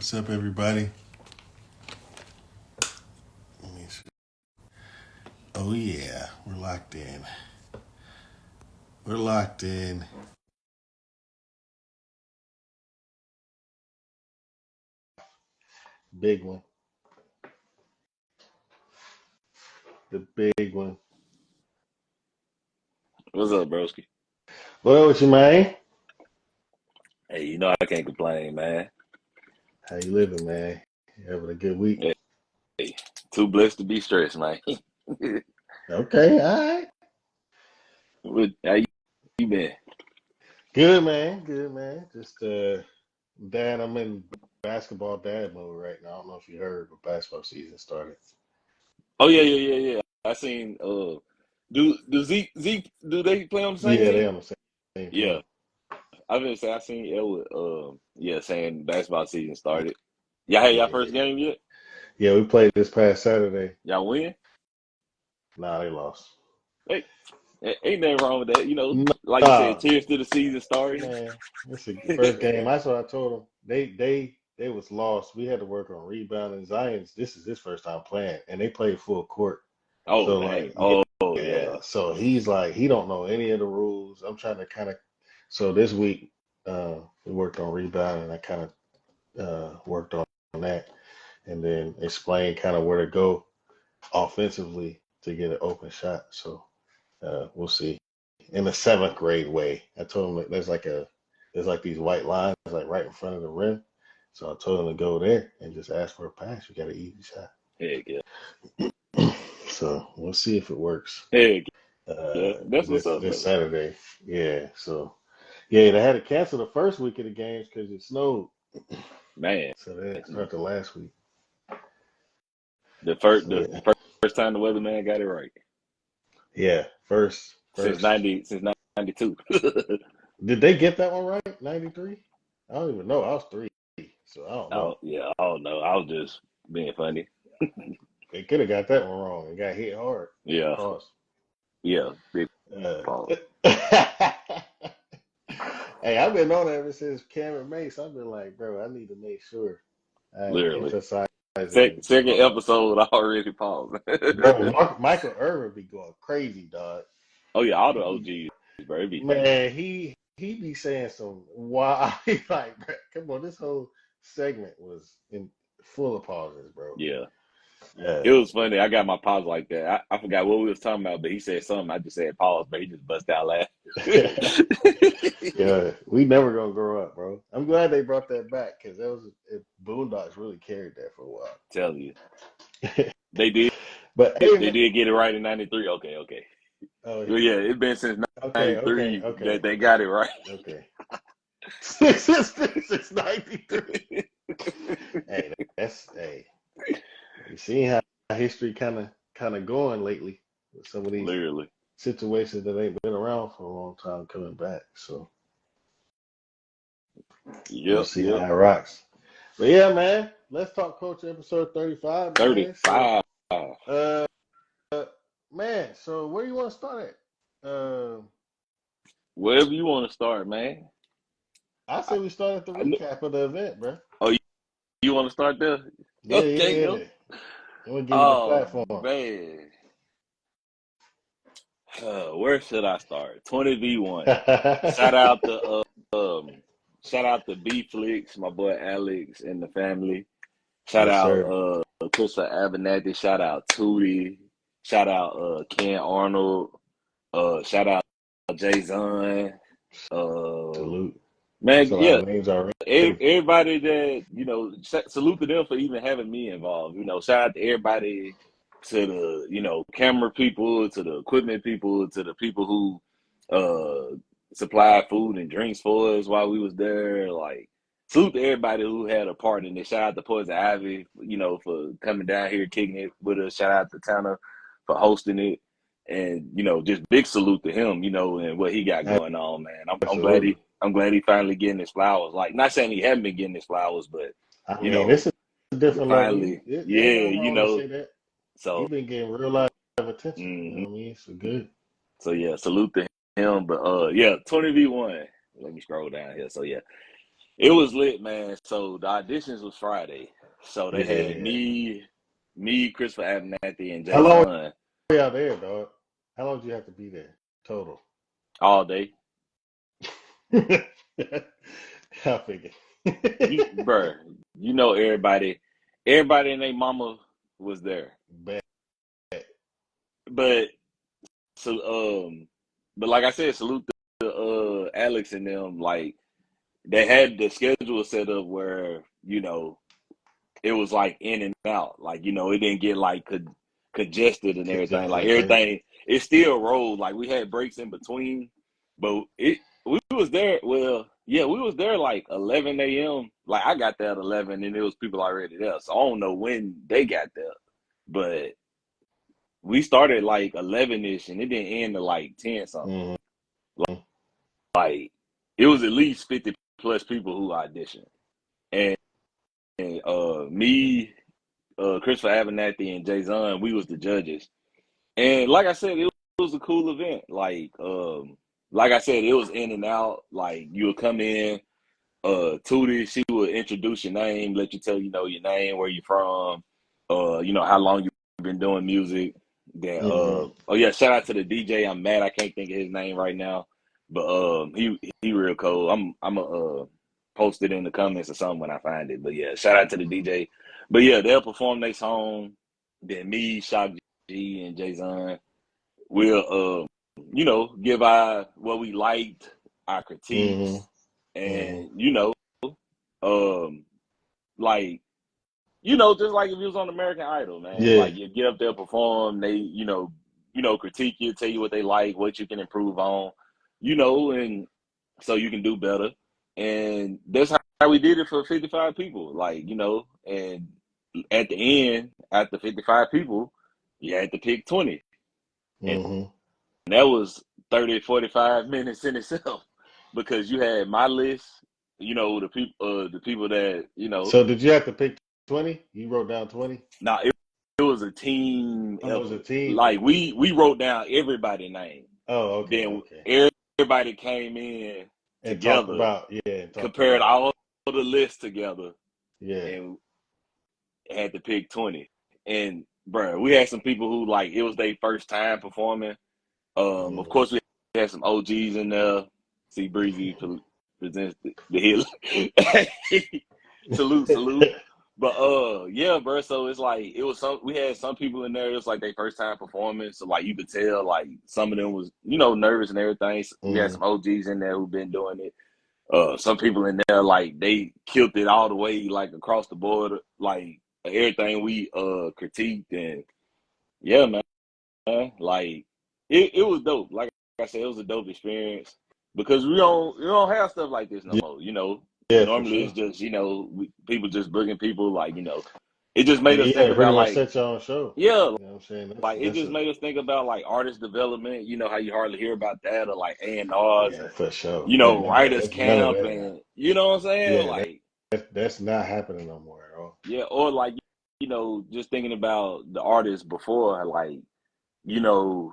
What's up, everybody? Let me see. Oh, yeah, we're locked in. We're locked in. Big one. The big one. What's up, broski? Well, what you, man? Hey, you know I can't complain, man. How you living, man? You having a good week? Hey, too blessed to be stressed, man. Okay, all right. How you been? Good, man. Good, man. Just, dad, I'm in basketball dad mode right now. I don't know if you heard, but basketball season started. Oh yeah. I seen do Zeke do they play on the same Yeah, they team? on the same Yeah. team. I was gonna say I seen Elwood saying basketball season started. Y'all had Yeah, y'all yeah, first yeah. game yet? Yeah, we played this past Saturday. Y'all win? Nah, they lost. Hey, ain't nothing wrong with that. Like you said, Nah, cheers to the season starting. man, this is the first game. That's what I told them. They was lost. We had to work on rebounding. Zion's this is his first time playing, and they played full court. Oh So dang. like, Oh yeah. yeah. So he's like, he don't know any of the rules. I'm trying to kind of. So this week, we worked on rebounding. I kind of worked on that, and then explained kind of where to go offensively to get an open shot. So we'll see. In the seventh grade way, I told him that there's like these white lines like right in front of the rim. So I told him to go there and just ask for a pass. You got an easy shot. Heck yeah. So we'll see if it works Heck yeah. That's what's up, this though. Saturday. Yeah. So yeah, they had to cancel the first week of the games because it snowed. Man. So they didn't start the last week. The first So the first time the weatherman got it right yeah, since first. 92. Did they get that one right? 93? I don't even know. I was three, so I don't know. Oh yeah, I don't know. I was just being funny. They could have got that one wrong and got hit hard. Yeah, Pause. yeah, big Uh, pause. hey, I've been on it ever since Cameron Mace. I've been like, bro, I need to make sure I Literally, emphasize it. second episode I already paused. Bro, Michael Irvin be going crazy, dog. Oh yeah, all the He be, OGs, bro. It be funny. man, he be saying some wild. He's like, bro, come on, this whole segment was in full of pauses, bro. Yeah, Yeah. it was funny. I got my pause like that. I forgot what we was talking about, but he said something. I just said pause, but he just bust out laughing. Yeah, we never gonna grow up, bro. I'm glad they brought that back because that was Boondocks really carried that for a while. Tell you, they did. But hey, They man. did get it right in '93. Okay. Oh, Well, yeah, it's been since okay, '93 that okay, they got it right. okay. Since '93. Hey, that's hey. You see how history kind of going lately with some of these Literally. situations that ain't been around for a long time coming back. So we'll see Yep. how it rocks. But yeah, man, let's talk culture episode 35, man. So 35. uh man, so where you want to start at? Wherever you want to start, man. I I, say we start at the I, recap of the event, bro. oh, you want to start there? Yeah, Okay, yeah, yo. yeah. I'm gonna give you the Oh, platform. man. Where should I start? 20v1. Shout out to shout out to B Flicks, my boy Alex and the family. Shout Yes, out sir. Krista Abernathy. Shout out Tootie. Shout out Ken Arnold. Shout out JAYSON. Salute. Man, That's a lot yeah, of names already. everybody that salute to them for even having me involved. Shout out to everybody, to the camera people, to the equipment people, to the people who supplied food and drinks for us while we was there. Like, salute to everybody who had a part in it. Shout out to Poison Ivy, for coming down here kicking it with us. Shout out to Tanner for hosting it. And just big salute to him, and what he got going on, man. Absolutely. I'm glad he finally getting his flowers. Like, not saying he hadn't been getting his flowers, but I you mean, know, this is a different level. finally, Ain't yeah, nothing wrong to say that. He So, been getting real life attention. You know mhm. what I mean? So good. So yeah, salute to him. But yeah, 20v1. Let me scroll down here. So yeah, It was lit, man. So the auditions was Friday. So they Yeah, had yeah. me, Christopher Abernathy, and How long JAYSON were y'all there, dog? How long do you have to be there total? all day. I figured. Bruh, you know everybody and their mama was there. Bad. But so but like I said, salute to Alex and them. Like they had the schedule set up where, it was like in and out. Like, it didn't get like congested and everything. Like Congested. everything, it still rolled. Like we had breaks in between, but we was there. Well, yeah, we was there like 11 a.m. Like I got there at 11, and there was people already there. So I don't know when they got there, but we started like 11ish, and it didn't end till like 10 something. Mm-hmm. Like it was at least 50 plus people who auditioned, and me, Christopher Abernathy, and JAYSON, we was the judges. And like I said, it was a cool event. Like I said, it was in and out. Like you would come in, Tootie, she would introduce your name, let you tell your name, where you from, how long you've been doing music. Then Mm-hmm. oh yeah, shout out to the DJ. I'm mad I can't think of his name right now. But he real cool. I'm a post it in the comments or something when I find it. But yeah, shout out to the DJ. But yeah, they'll perform their song. Then me, Shock G, and JAYSON will give our what we liked, our Mm-hmm. critiques, Mm-hmm. and um like just like if you was on American Idol, man. Yeah. Like you get up there, perform, they critique you, tell you what they like, what you can improve on, and so you can do better. And that's how we did it for 55 people. Like, and at the end, after 55 people, you had to pick 20. And Mm-hmm. that was 30, 45 minutes in itself because you had my list, the people that, So did you have to pick 20? You wrote down 20? now it was a team Oh, it was a effort. team. Like we wrote down everybody's name. Oh, okay, Then okay. everybody came in And talked together, about, yeah, and talked compared about it. all the lists together, Yeah. and had to pick 20. And bro, we had some people who like it was their first time performing. Of Mm-hmm. course we had some OGs in there. See Breezy presents the hit. Salute. But yeah, bro. So it's like we had some people in there. It was like their first time performing, so like you could tell like some of them was nervous and everything. So we had Mm-hmm. some OGs in there who've been doing it. Some people in there like they killed it all the way like across the board, like everything we critiqued. And yeah, man, like it was dope. Like I said, it was a dope experience because we don't have stuff like this no Yeah, more. yeah, for Normally it's sure. just people just booking people, like it just made us Yeah, think to pretty about much like, set your own show. yeah, You know what I'm saying? like it That's just a made us think about like artist development. How you hardly hear about that, or like A&Rs yeah, and for sure. That, writers that's none of camp, that now. and you know what I'm saying, Yeah, like that's not happening no more at all. yeah, or like just thinking about the artists before, like you know,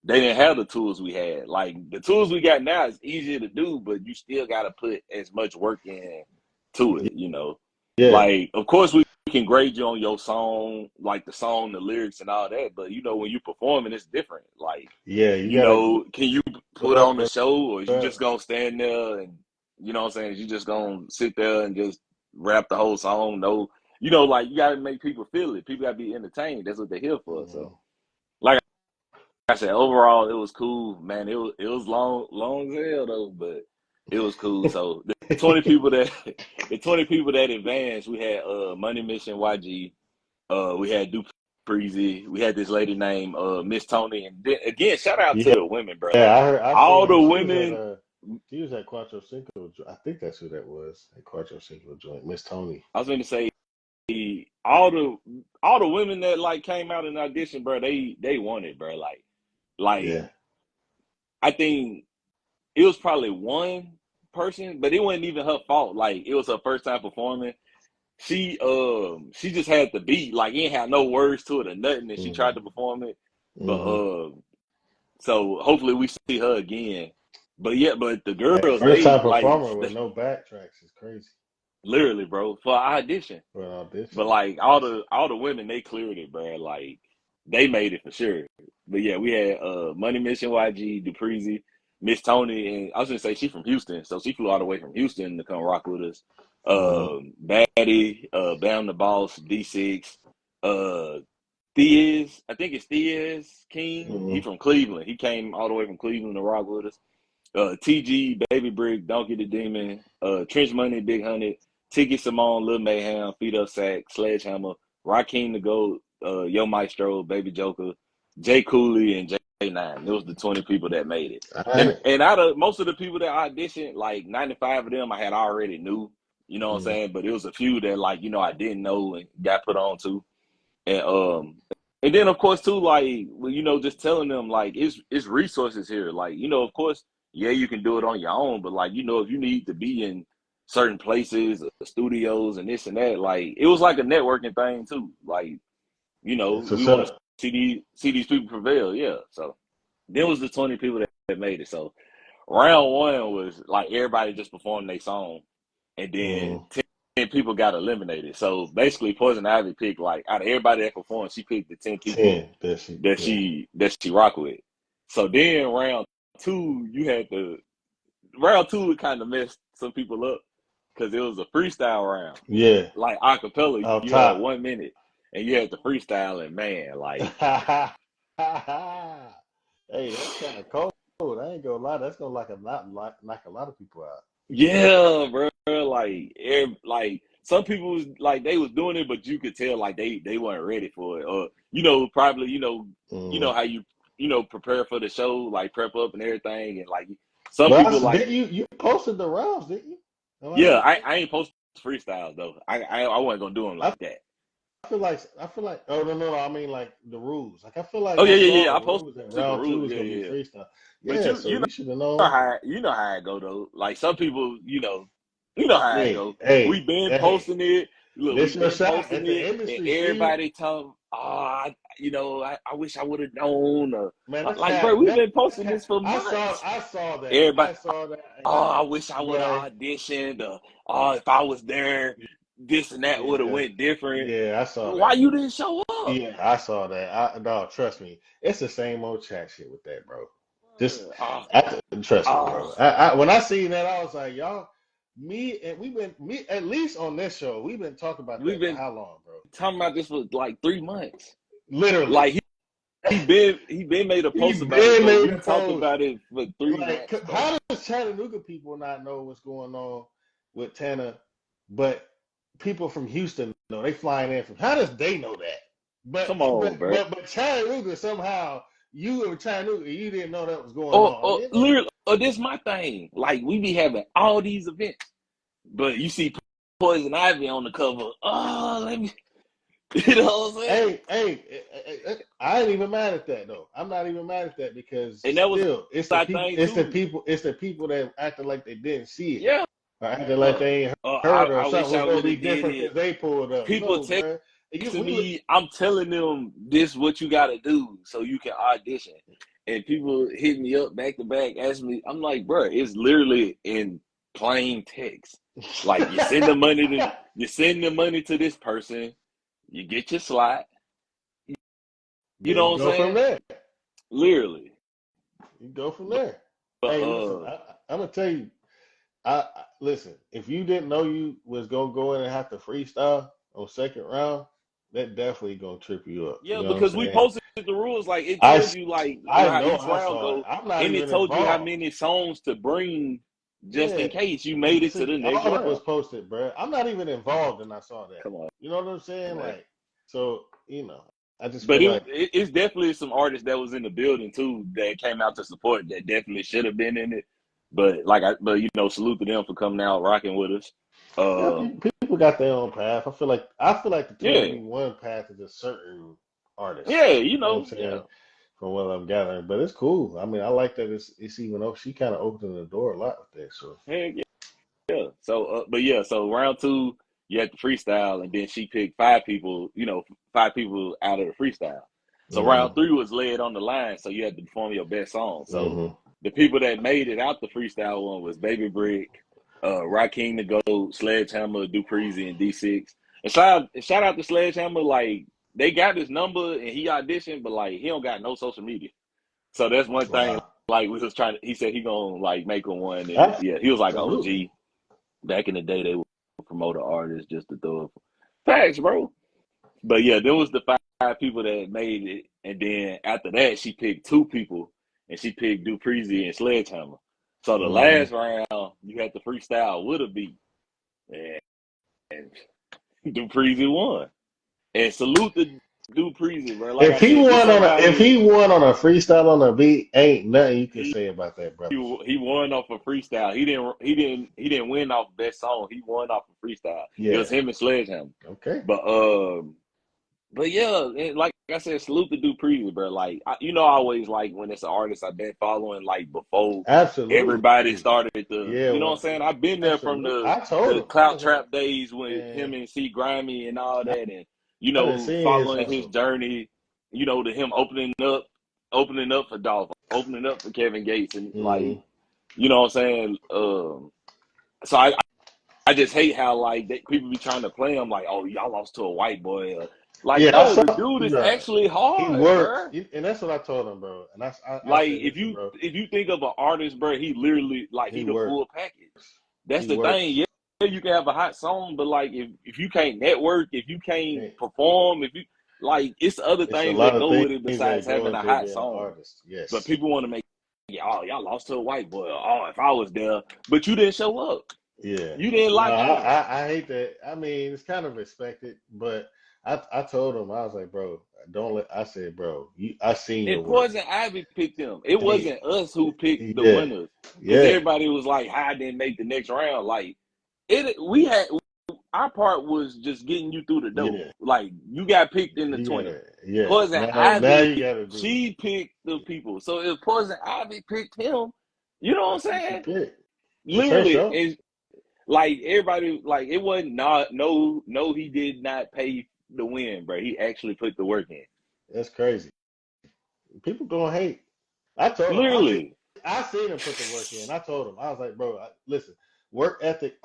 they didn't have the tools we had. Like the tools we got now is easier to do, but you still got to put as much work in to it. Yeah, Like, of course, we can grade you on your song, like the song, the lyrics, and all that. But when you performing, it's different. Like, yeah, you gotta can you put go on the show, or is you up. just gonna stand there and what I'm saying? Is you just gonna sit there and just rap the whole song? No, like you gotta make people feel it. People gotta be entertained. That's what they're here for. So. Mhm. Like I said, overall, it was cool, man. It was long as hell though, but it was cool. So the 20 people that the 20 people that advanced, we had Money Mission YG, we had Dupreezy, we had this lady named Miss Tony, and then, again, shout out to Yeah, the women, bro. yeah, Like I all seen the her. women, She was at Quattro Cinco. I think that's who that was. At Quattro Cinco joint, Miss Tony. I was going to say, all the women that like came out in audition, bro, they won it, bro. Like Yeah. I think it was probably one person, but it wasn't even her fault. Like it was her first time performing. She just had the beat, like it ain't had no words to it or nothing, and she tried Hmm. to perform it. But Hmm. so hopefully we see her again. But yeah, but the Hey, girls, first they time like performer with no backtracks is crazy literally, bro, for audition. for an But audition. like all the women, they cleared it, bro. Like they made it for sure. But yeah, we had Money Mission YG, Dupreezy, Miss Tony, and I was gonna say she's from Houston, so she flew all the way from Houston to come rock with us. Baddie, Bam the Boss, D6, uh Thiaz, I think it's Thiaz King. He Mm-hmm. from Cleveland. He came all the way from Cleveland to rock with us. TG, Baby Brick, Donkey the Demon, Trench Money, Big Hundred, Tiki Simone, Lil Mayhem, Feet Up Sack, Sledgehammer, Raheem the Goat, Yo Maestro, Baby Joker, Jay Cooley, and J9. It was the 20 people that made it. And out of most of the people that auditioned, like 95 of them I had already knew, you know what I'm saying? But it was a few that like, you know, I didn't know and got put on to. And then of course too, like well, you know, just telling them like it's resources here. Like, you know, of course, yeah, you can do it on your own, but like, you know, if you need to be in certain places, studios and this and that, like it was like a networking thing too. Like, you know, It's we what's want to up. see these people prevail, yeah. So there was the 20 people that made it. So round one was like everybody just performed their song, and then Mm-hmm. 10 people got eliminated. So basically, Poison Ivy picked like out of everybody that performed, she picked the 10 people 10. That she, that yeah. she rock with. So then round two, you had the round two. It kind of messed some people up because it was a freestyle round, Yeah. like acapella. Out You had top. 1 minute, and you had the freestyle, and man, like Hey, that's kind of cold. I ain't gonna lie. That's gonna knock a lot of people out. yeah, bro. Like some people was like they was doing it, but you could tell like they weren't ready for it, or you know probably you know Mm-hmm. how you know prepare for the show, like prep up and everything, and like some But people like did you posted the rounds, didn't you? Am I yeah, not mistaken? I ain't posting freestyles though. I wasn't gonna do them I like that. feel like oh no, I mean like the rules. Like I feel like Oh I yeah, saw yeah. the I rules that posted the round two rules. was Yeah, gonna be yeah. freestyle. But Yeah, so you should have known. you know how it go though. Like some people, you know how it Hey, go. hey, We been hey, posting it. Look, we this your been shot posting at the it, and industry season. everybody tell, you know, I wish I would have known. Or, Man, that's like, bro, cap. we've That's been posting cap. this for months. I saw that. Everybody, I saw that. I wish I would have Boy, auditioned. If I was there, this and that would have yeah, went different. yeah, I saw Why that. you didn't show up? Yeah, I saw that. No, trust me, it's the same old chat shit with that, bro. Just, Uh, trust me, uh, bro. When I seen that, I was like, y'all, me and me at least on this show, we've been talking about we've that for been how long, bro? talking about this for like 3 months. Literally, Like he been made a he post about it, been but made we a talked post. about it for three Like, months, bro. how does Chattanooga people not know what's going on with Tana, but people from Houston know? They flying in from. How does they know that? Come on, bro. But Chattanooga somehow you were Chattanooga, you didn't know that was going on. Or literally, or this my thing. Like we be having all these events, but you see Poison Ivy on the cover. Oh, let me, you know what I'm saying? I ain't even mad at that though. I'm not even mad at that because And that was still, our thing too. it's the people that acting like they didn't see it Yeah. or acting like they ain't heard or I something wish was I gonna would be have did different it. because they pulled up. People No, texting bro. We would. me. I'm telling them this what you got to do so you can audition. And people hit me up back to back, ask me. I'm like, bro, it's literally in plain text. Like you send the money to this person, you get your slot. You Then know you what I'm go from saying? there. Literally. You go from there. But Hey, listen, I'm gonna tell you. Listen. If you didn't know you was gonna go in and have to freestyle on second round, that definitely gonna trip you up. You yeah, know what I'm because we saying? posted the rules. Like it I told s- you like I how know each I round saw it. go, I'm not and it even told you how involved. many songs to bring just in Yeah, case you made it to the next all that was round. posted, bro. I'm not even involved, and I saw that. Come on, You know what I'm saying? man. Like, so I just But feel like it's definitely some artists that was in the building too that came out to support that definitely should have been in it. But you know, salute to them for coming out rocking with us. yeah, people got their own path. I feel like the Yeah, 2021 path is a certain artist. yeah, you You know what I'm know, yeah, saying? From what I'm gathering, but it's cool. I mean, I like that it's even up. She kind of opened the door a lot with that. So heck yeah. So, but yeah, so round two, you had the freestyle, and then she picked five people. You know, five people out of the freestyle. So round hmm three was led on the line, so you had to perform your best song. So hmm the people that made it out the freestyle one was Baby Brick, Raheem the Goat, Sledgehammer, Dupreezy, and D6. And shout out to Sledgehammer. Like, they got his number and he auditioned, but like he don't got no social media. So that's one thing. Wow. Like, we was trying to. He said he gonna like make him one, and yeah, he was like, "Oh, Absolutely. gee, back in the day they would promote an artist just to throw it." Facts, bro. But yeah, there was the five people that made it, and then after that, she picked two people, and she picked Dupreezy and Sledgehammer. So the last round, you had the freestyle with a beat, and Dupreezy won. And salute to Dupreezy, bro. Like I If he said, this won on a somebody freestyle on a beat, ain't nothing you can say about that, brother. he won off a freestyle. He didn't win off best song. He won off a freestyle. It Yeah. was him and Sledgehammer. Okay. But yeah, and like I said, salute to Dupreezy, bro. Like I always like when it's an artist I've been following like before Absolutely. everybody started the. Yeah, you know what I'm saying? I've been there from absolutely. the Clout Trap days with him and C Grimy and all that, and following his journey. To him opening up for Dolph, opening up for Kevin Gates, and like, you know what I'm saying? So I just hate how like people be trying to play him like, oh, y'all lost to a white boy. Like, yeah, no, the dude is actually hard. He works, bro. And that's what I told him, bro. And if you think of an artist, bro, he literally he the full package. That's the thing. Yeah, you can have a hot song, but like if you can't network, if you can't perform, if you like, it's other things that go with it besides having a hot song. Yes. But people want to make, y'all lost to a white boy. Oh, if I was there, but you didn't show up. Yeah, you didn't like it. I hate that. I mean, it's kind of expected, but I told him, I was like, bro, I said, bro, I seen your work. Poison Ivy picked him. It wasn't us who picked the winners. Because everybody was like, I didn't make the next round. Like, our part was just getting you through the door. Yeah. Like, you got picked in the 20. Yeah. Poison Ivy, she picked the people. So if Poison Ivy picked him, you know what I'm saying? Literally. And like, everybody, like, it wasn't no, he did not pay the win, bro. He actually put the work in. That's crazy. People gonna hate. I told him. Literally. I seen him put the work in. I told him. I was like, bro, listen, work ethic,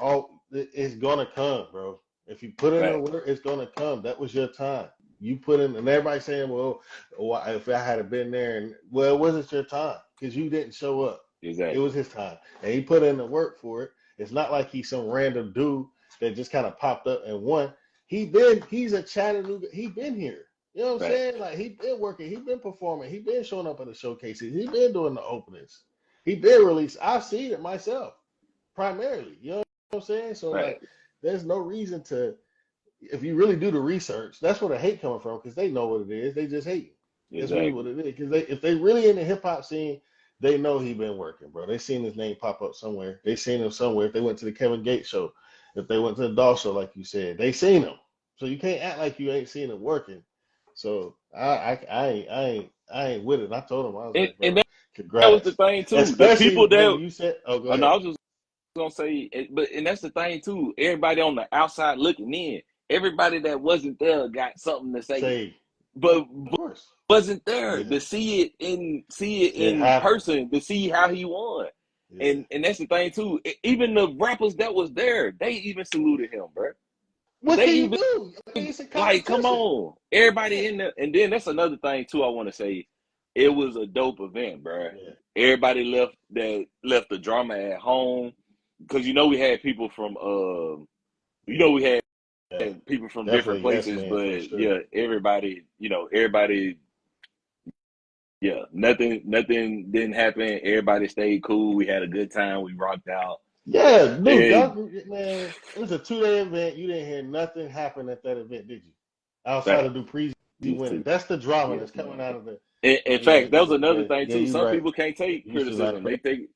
it's gonna come, bro. If you put in the work, it's gonna come. That was your time. You put in, and everybody saying, well, if I had been there, and well, it wasn't your time because you didn't show up. Exactly. It was his time, and he put in the work for it. It's not like he's some random dude that just kind of popped up and won. He's a Chattanooga. He been here. You know what I'm saying? Like, he been working. He been performing. He been showing up at the showcases. He been doing the openings. He been released. I've seen it myself, primarily. You know what I'm saying? So like, there's no reason to. If you really do the research, that's where the hate coming from, because they know what it is. They just hate. That's really what it is. Because if they really in the hip hop scene, they know he been working, bro. They seen his name pop up somewhere. They seen him somewhere. If they went to the Kevin Gates show, if they went to the Dawg show, like you said, they seen him. So you can't act like you ain't seen him working. So I ain't with it. I told him, I was like, bro, congrats. That was the thing too. Especially the people that you said, oh, go ahead. No, I was just gonna say, and that's the thing too. Everybody on the outside looking in, everybody that wasn't there got something to say. But wasn't there to see it in person, to see how he won. Yeah. And that's the thing too. Even the rappers that was there, they even saluted him, bro. What can you do? I mean, like, come on, everybody in there. And then that's another thing too. I want to say, it was a dope event, bro. Yeah. Everybody left the drama at home, because we had people from we had people from different places, but yeah, everybody, yeah, nothing didn't happen. Everybody stayed cool. We had a good time. We rocked out. Yeah, dude, man, it was a 2-day event. You didn't hear nothing happen at that event, did you? Outside of Dupreezy winning. That's the drama that's coming out of it. In fact, that was another thing too. Some people can't take criticism. They take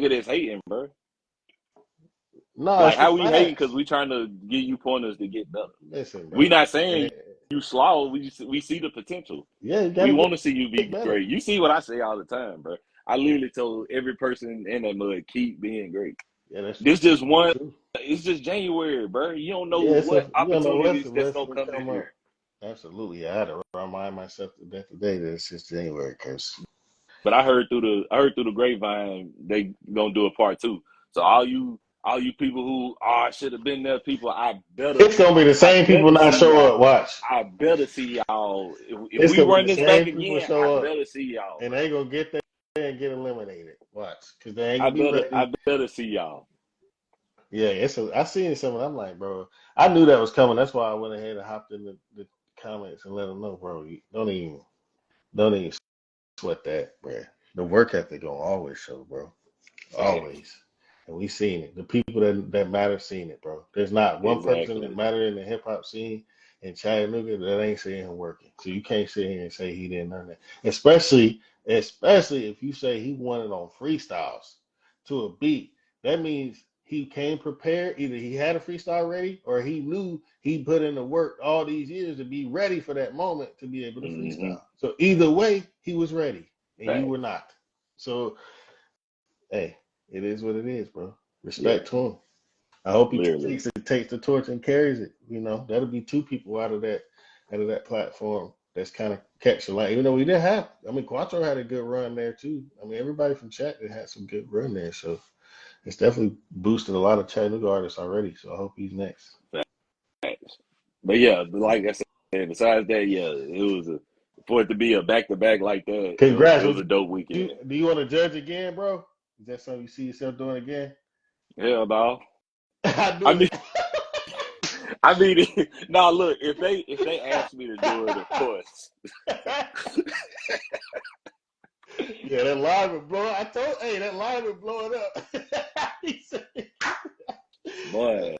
it as hating, bro. No, like, how we hating because we trying to give you pointers to get better. Listen, bro. We not saying you slow. We see the potential. Yeah, we want to see you be great. You see what I say all the time, bro. I literally told every person in that mud, keep being great. Yeah, that's this just one. True. It's just January, bro. You don't know what opportunities that's gonna come in here. Absolutely, I had to remind myself today that it's just January, because But I heard through the grapevine they gonna do a part 2. So all you people who should have been there, people, It's gonna be the I same people better not see show y'all. up. Watch. I better see y'all. If It's we gonna be run the this back same people again, I show up, better see y'all, and bro. they gonna get there and get eliminated. Watch, because they ain't I gonna be better ready. see y'all. Yeah, I seen some, and I'm like, bro, I knew that was coming. That's why I went ahead and hopped in the comments and let them know, bro. You don't even sweat that, bro. The work ethic gonna always show, bro. Facts. Always. And we seen it. The people that matter seen it, bro. There's not one person that Exactly. matter in the hip hop scene in Chattanooga that ain't seeing him working. So you can't sit here and say he didn't learn that. Especially if you say he won it on freestyles to a beat. That means he came prepared. Either he had a freestyle ready or he knew he put in the work all these years to be ready for that moment to be able to Mm-hmm. freestyle. So either way, he was ready and you were Facts. not. So hey, it is what it is, bro. Yeah. Respect to him. I hope he Literally. takes the torch and carries it. That'll be two people out of that platform that's kind of catch the light. Even though we didn't have, I mean, Quattro had a good run there too. I mean, everybody from Chat had some good run there, so it's definitely boosted a lot of Chattanooga artists already. So I hope he's next. Facts. But yeah, like I said, besides that, yeah, it was for it to be a back to back like that. Congrats. It was a dope weekend. Do you want to judge again, bro? Is that something you see yourself doing again? Hell no. I I knew mean, it. now look, if they ask me to do it, of course. Yeah, that line would blow. That line would blow it up. He said, Boy,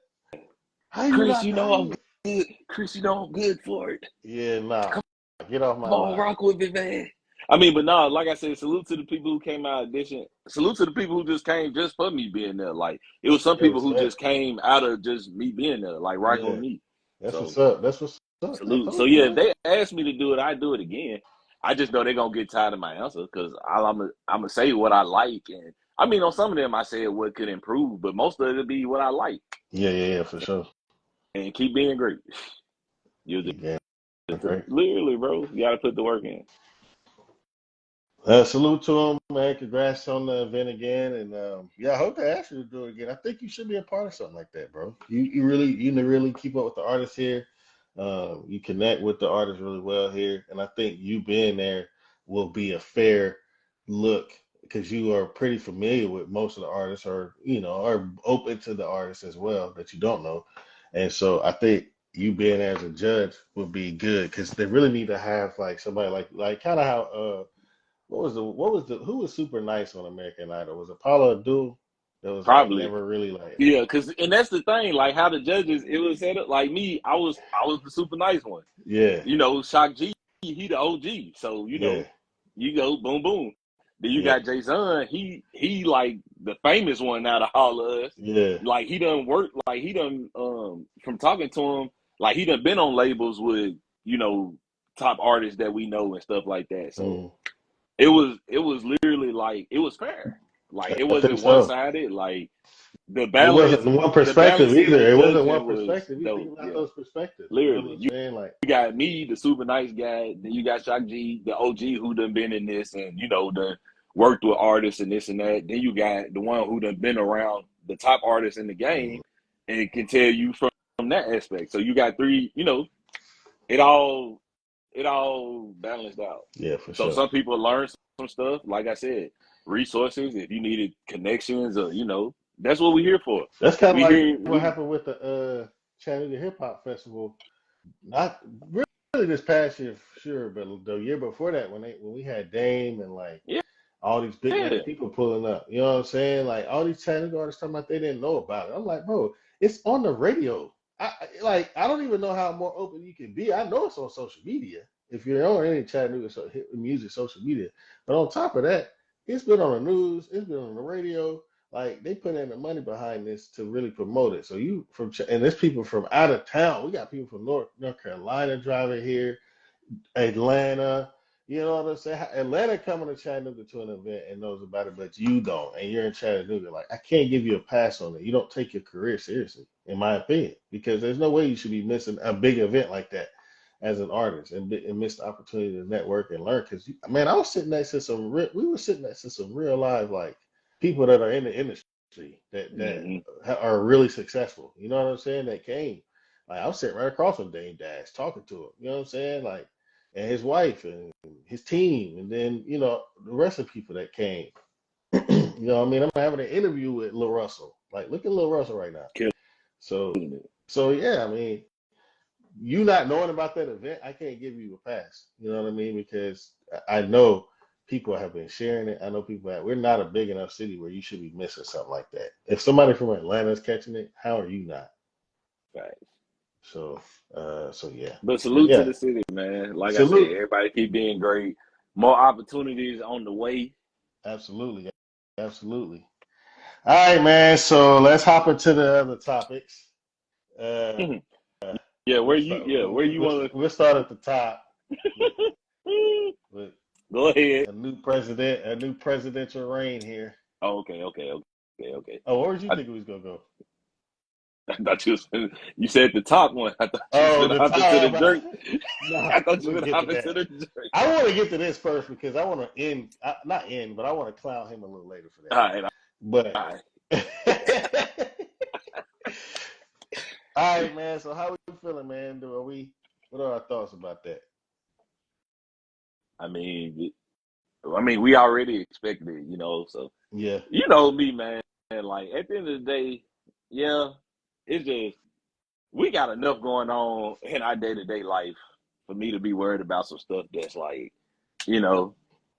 how you Chris, not? you How know I'm you? good. Chris, you know I'm good for it. Yeah, nah. Get off my Come on, line. rock with me, man. I mean, but no, like I said, salute to the people who came out audition. Salute to the people who just came just for me being there. Like it was some Yeah, people who respect. just came out of just me being there, like rocking with Yeah, me. that's what's So up. That's what's up. I salute. So told you, yeah, if man. they ask me to do it, I do it again. I just know they're gonna get tired of my answer because I'm gonna say what I like, and I mean on some of them I said what could improve, but most of it'll be what I like Yeah, for sure. and keep being great. You You damn right. literally, bro, you gotta put the work in. Salute to him, man. Congrats on the event again, and yeah, I hope they ask you to do it again. I think you should be a part of something like that, bro. You really keep up with the artists here. You connect with the artists really well here, and I think you being there will be a fair look because you are pretty familiar with most of the artists, or are open to the artists as well that you don't know, and so I think you being there as a judge would be good because they really need to have like somebody like kind of how who was super nice on American Idol? Was it Paula Abdul that was like Probably. never really like Yeah, and that's the thing, like how the judges, it was set up like me, I was the super nice one. yeah, Shock G, he the OG. So, yeah, you go boom boom. Then you yeah, got JAYSON, he like the famous one out of all of us. yeah, Like he done worked, like he done from talking to him, like he done been on labels with, top artists that we know and stuff like that. So mm, it was literally like it was fair. Like it I think wasn't one so. sided. Like the It wasn't balance, one the perspective balance in either. the It wasn't judging one was perspective. You think dope. about Yeah, those perspectives. You know what literally. I'm You saying? Like, got me, the super nice guy. Then you got Shock G, the OG who done been in this and done worked with artists and this and that. Then you got the one who done been around the top artists in the game mm, and can tell you from that aspect. So you got three. It all balanced out. yeah, for So sure. some people learn some stuff. Like I said, resources. If you needed connections, or that's what we're here for. That's kind of We like here. what We happened with the Chattanooga Hip Hop Festival. Not really this past year, for sure, but the year before that when we had Dame and like yeah, all these big name yeah. people pulling up. You know what I'm saying? Like all these Chinese artists talking about they didn't know about it. I'm like, bro, it's on the radio. I don't even know how more open you can be. I know it's on social media. If you're on any Chattanooga music social media, but on top of that, it's been on the news. It's been on the radio. Like they put in the money behind this to really promote it. So and there's people from out of town. We got people from North Carolina driving here, Atlanta. You know what I'm saying? Atlanta coming to Chattanooga to an event and knows about it, but you don't, and you're in Chattanooga. Like I can't give you a pass on it. You don't take your career seriously, in my opinion, because there's no way you should be missing a big event like that. as an artist and missed the opportunity to network and learn. Because man, I was sitting next to we were sitting next to some real live like people that are in the industry that Hmm. are really successful. You know what I'm saying? That came. Like I was sitting right across from Dame Dash talking to him. You know what I'm saying? Like and his wife and his team, and then you know the rest of the people that came. You know what I mean? I'm having an interview with Lil Russell. Like look at Lil Russell right now. Killing So it. so yeah, I mean you not knowing about that event, I can't give you a pass. You know what I mean? Because I know people have been sharing it. I know people that we're not a big enough city where you should be missing something like that. If somebody from Atlanta is catching it, how are you not? Right. So, so yeah, But but salute to yeah, the city, man. Like I said, salute. everybody keep being great. More opportunities on the way. Absolutely, absolutely. All right, man. So let's hop into the other topics. Uh, Yeah, where we'll you? start. Yeah, where you want We'll start at the top with, to? with Go ahead. a new president, a new presidential reign here. Oh, okay. Oh, where did you I, think it was gonna go? I thought you said the top one. I thought you Oh, said the hopping to the top. jerk. Nah, I thought you we'll were get to hopping to that. the jerk. I want to get to this first because I want to end, not end, but I want to clown him a little later for All that. right, But, all right. all right, man. So how we feeling, man? What are our thoughts about that? I mean, we already expected it, you know. So Yeah, you know me, man. Like at the end of the day, yeah, it's just we got enough going on in our day to day life for me to be worried about some stuff that's like, you know,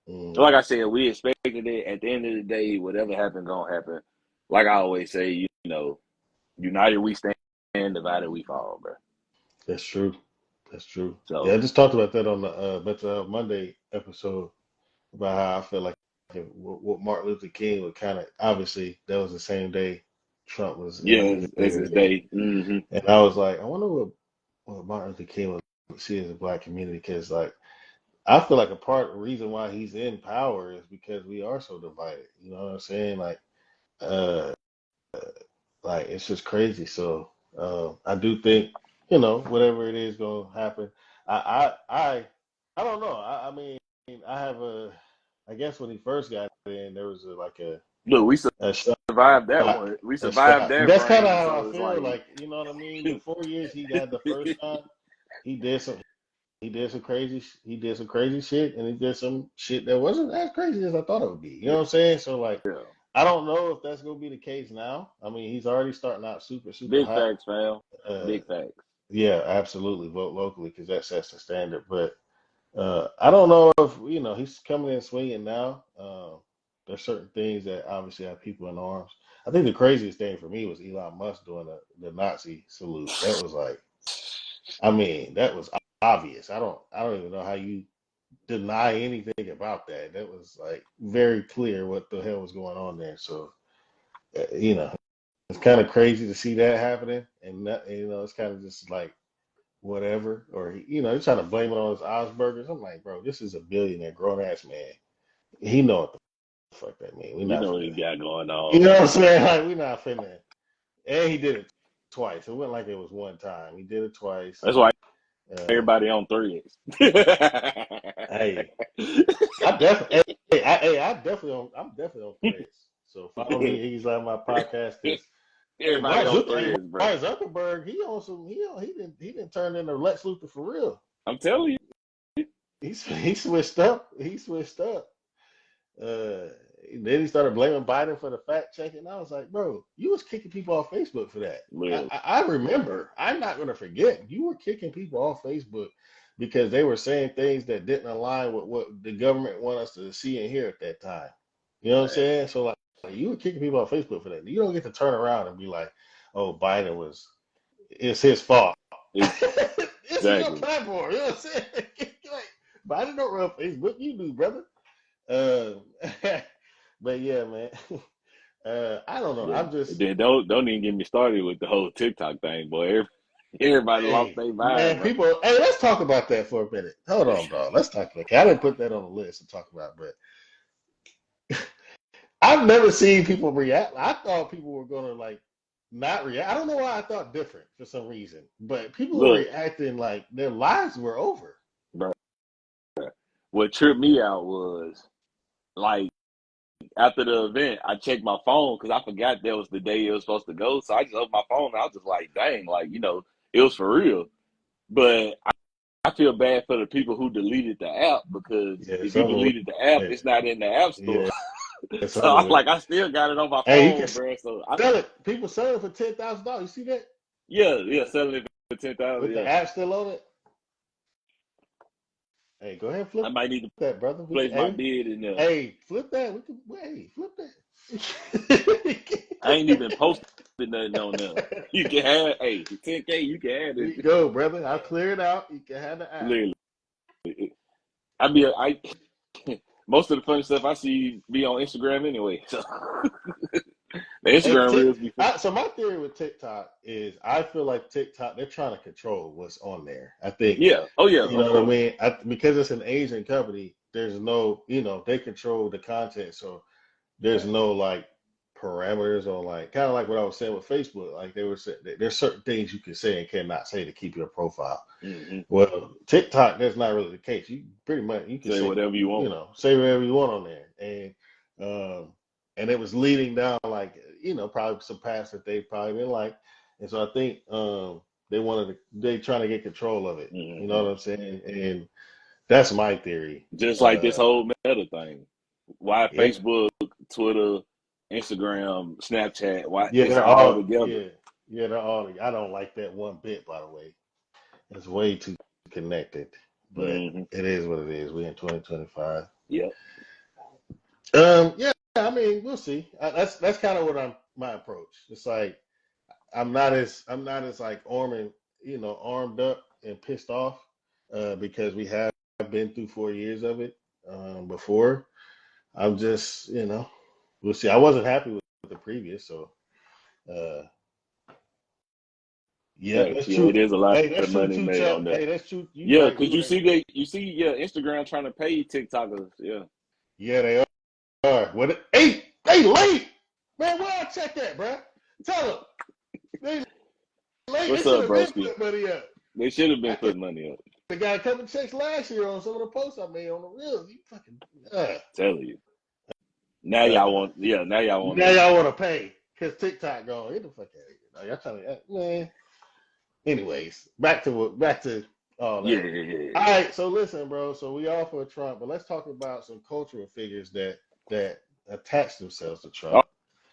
mm, like I said, we expected it. At the end of the day, whatever happened, gonna happen. Like I always say, you know, united we stand, divided we fall, bro. that's true. That's true. Yeah, I So just talked about that on the Better Monday episode about how I feel like what Martin Luther King would kind of obviously that was the same day Trump was yeah, it's his inaugurated. day. Hmm. And I was like, I wonder what Martin Luther King would see as a black community because, like, I feel like reason why he's in power is because we are so divided. You know what I'm saying? Uh, like it's just crazy. So, I do think, you know, whatever it is gonna happen. I don't know. I mean, I have I guess when he first got in, there was Look, we a survived that shot, one. We a survived shot. that That's kind of reign. how So I it's feel. like, Like, you know what I mean? The 4 years he had the first time, he did some. He did some crazy shit, and he did some shit that wasn't as crazy as I thought it would be. You know what I'm saying? So like, yeah, I don't know if that's gonna be the case now. I mean, he's already starting out super big hot. facts, fam. Uh, Big facts. yeah, absolutely. Vote locally because that sets the standard. But I don't know if you know he's coming in swinging now. There's certain things that obviously have people in arms. I think the craziest thing for me was Elon Musk doing the Nazi salute. That was like, I mean, that was obvious. I don't even know how you deny anything about that. That was like very clear what the hell was going on there. So, you know, it's kind of crazy to see that happening, and that, you know, it's kind of just like whatever, or you know, he's trying to blame it on his Osbergers. I'm like, bro, this is a billionaire, grown ass man. He know what the fuck that mean. We You not know what he finna, got going you on. know what I'm saying? Like, we not finna. And he did it twice. It wasn't like it was one time. He did it twice. That's why Uh, everybody on threads. hey, I definitely, I'm definitely on Threads. So follow me, Iggy's Live, my podcast. Because Everybody on threads, bro. Mark Zuckerberg, he didn't turn into Lex Luthor for real. I'm telling you. He switched up. He switched up. Uh, then he started blaming Biden for the fact checking. I was like, bro, you was kicking people off Facebook for that. Literally. I remember. I'm not gonna forget. You were kicking people off Facebook because they were saying things that didn't align with what the government want us to see and hear at that time. You know what I'm Right. saying? So like you were kicking people off Facebook for that. You don't get to turn around and be like, oh, it's his fault. This is your Exactly. platform. You know what I'm saying? Like, Biden don't run Facebook. You do, brother. Uh, but yeah, man. I don't know. Yeah. I'm just, Then don't even get me started with the whole TikTok thing, boy. Everybody lost hey, their man, mind, bro. people, hey, let's talk about that for a minute. Hold on, bro. Let's talk about that. I didn't put that on the list to talk about, but I've never seen people react. I thought people were gonna like not react. I don't know why I thought different for some reason, but people were Look, reacting like their lives were over. bro, what tripped me out was like after the event, I checked my phone because I forgot that was the day it was supposed to go. So I just opened my phone and I was just like, dang, like, it was for real. But I feel bad for the people who deleted the app because Yeah, if you some of deleted the app, it. it's not in the app store. Yeah, So some I'm of it. like, I still got it on my Hey, you can phone, bro. So sell it. People sell it for $10,000. You see that yeah, selling it for with 10,000. the Yeah, app still on it? Hey, go ahead and I flip might need to that, brother. We can. place my bid in there. Hey, flip that. We can. Hey, flip that. I ain't even posted nothing on there. You can have, hey, 10K, you can have There it. you go, brother. I'll clear it out. You can have the app. Literally, I most of the funny stuff I see be on Instagram anyway. So the Hey, Instagram reels be fun. so my theory with TikTok is I feel like TikTok, they're trying to control what's on there. I think, Yeah. Oh yeah, you of know what I course. mean? Because it's an Asian company, there's no, they control the content. So there's no like parameters or like kind of like what I was saying with Facebook. Like they were saying, there's certain things you can say and cannot say to keep your profile. Hmm. Well, TikTok, that's not really the case. You pretty much you can Say say, whatever you want. say whatever you want on there, and it was leading down like probably some paths that they probably didn't like, and so I think they trying to get control of it. You know Hmm. what I'm saying? And that's my theory. Just like this whole meta thing. Why Yeah, Facebook, Twitter, Instagram, Snapchat, why yeah, it's they're all all together. yeah, they're all. I don't like that one bit, by the way. It's way too connected, but Hmm. it is what it is. We in 2025. Yep. Yeah, I mean, we'll see. That's kind of what my approach. It's like I'm not as like armed up and pissed off because we have been through 4 years of it before. I'm just, we'll see. I wasn't happy with the previous, so uh, yeah, Thanks. that's Yeah, it true. is a lot Hey, that's of true money too, made Chuck. on that. Hey, that's true. You Yeah, right. because You right. yeah, Instagram trying to pay TikTokers. Yeah. Yeah, they are. What? Hey, they late, man. Where I check that, bro? Tell them they late. They What's should up, have been broski? put money up. They should have I been could putting money up. have got a couple checks last year on some of the posts I made on the reels. You fucking Telling you. Now uh. y'all want, yeah, now y'all want Now to. y'all want to pay because TikTok gone. Get the fuck out of here. Now, y'all trying to man. Anyways, back to all Yeah, that. yeah, yeah, All yeah. right, so listen, bro. So we all for Trump, but let's talk about some cultural figures that attach themselves to Oh, Trump.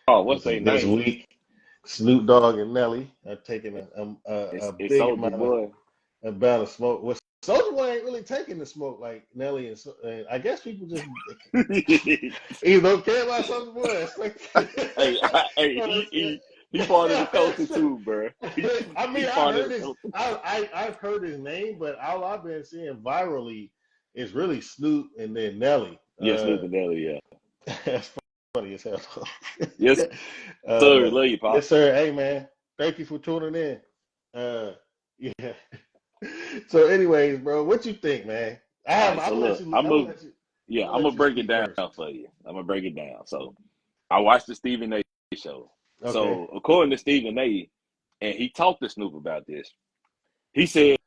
oh, what's their This name? week, Snoop Dogg and Nelly are taking a It's big Soldier amount of Boy. smoke. Well, Soulja Boy ain't really taking the smoke like Nelly and I guess people just Hey, either don't care about Soulja Boy. It's hey, he part of the culture too, bro. I He mean, part of the culture. I've heard his name, but all I've been seeing virally is really Snoop and then Nelly. Yeah, Snoop and Nelly, yeah. That's funny as hell. Yes, sir. uh, Love you, Pop. yes, sir. Hey, man, thank you for tuning in. Yeah. So, anyways, bro, what you think, man? All right, I'm so gonna let look, you. I'm I'm gonna gonna let you break it speak down first. for you. I'm gonna break it down. So I watched the Stephen A. show. Okay. So according to Stephen A., and he talked to Snoop about this. He said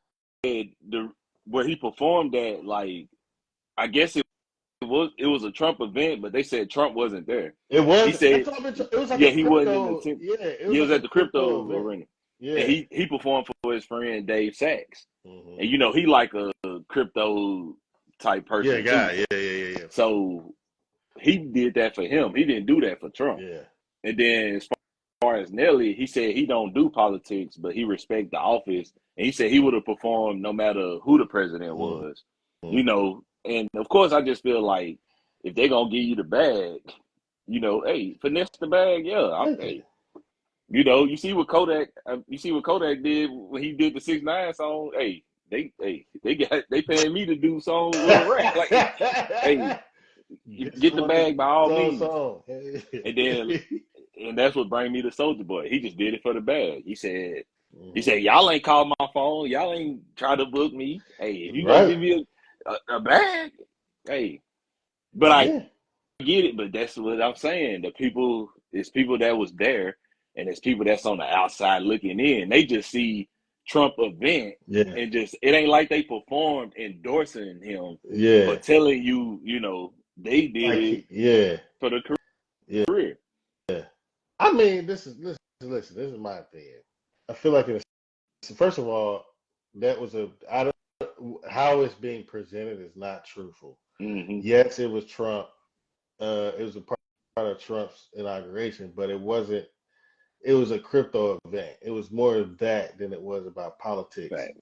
the where he performed at, like, I guess it was a Trump event, but they said Trump wasn't there. It He was. said, It was like a yeah, he wasn't in the crypto. tent. Yeah, it was He was like a at the crypto crypto event. arena, and Yeah. he performed for his friend Dave Sachs, Hmm. and he like a crypto type Yeah, person too. guy. Yeah. So he did that for him. He didn't do that for Trump. Yeah. And then as far as Nelly, he said he don't do politics, but he respect the office. And he said he would have performed no matter who the president Hmm. was. And of course I just feel like if they're gonna give you the bag, hey, finesse the bag, yeah. Hey, you see what Kodak did when he did the 6ix9ine song. Hey, they paying me to do songs with a rap. Like, hey, you Just get the for his bag by all own means. song. And then and that's what bring me to Soldier Boy. He just did it for the bag. He said, y'all ain't called my phone. Y'all ain't try to book me. Hey, if you gonna Right. give me a bag, hey. But I Yeah. get it. But that's what I'm saying. It's people that was there. and it's people that's on the outside looking in. They just see Trump event Yeah. and just it ain't like they performed endorsing him Yeah. or telling you, you know, they did Like, it yeah. for the Yeah. career. I mean, listen, this is my opinion. I feel like first of all, that was how it's being presented is not truthful. Mm-hmm. Yes, it was Trump. It was a part of Trump's inauguration, but it wasn't. It was a crypto event. It was more of that than it was about politics. Fact.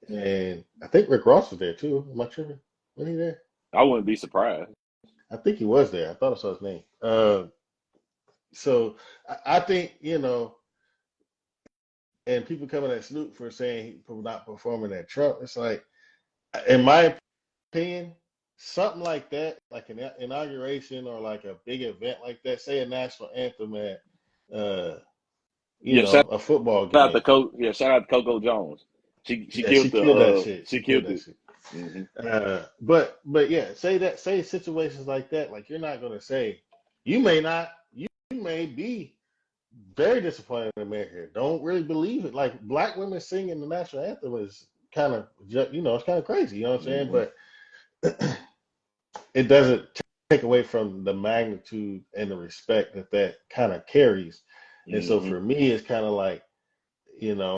And I think Rick Ross was there too. Am I tripping? Was he there? I wouldn't be surprised. I think he was there. I thought I saw his name. So I think, and people coming at Snoop for saying for not performing at Trump. It's like, in my opinion, something like that, like an inauguration or like a big event like that, say a national anthem at, Shout a football out game. to shout out to Coco Jones. She killed that shit. She killed that shit. Mm-hmm. But yeah, say situations like that, like you're not gonna say, you may be very disappointed in America. Don't really believe it. Like black women singing the national anthem is kind of, it's kind of crazy. You know what I'm saying? Mm-hmm. But it doesn't take away from the magnitude and the respect that kind of carries. And so for me, it's kind of like, I don't know.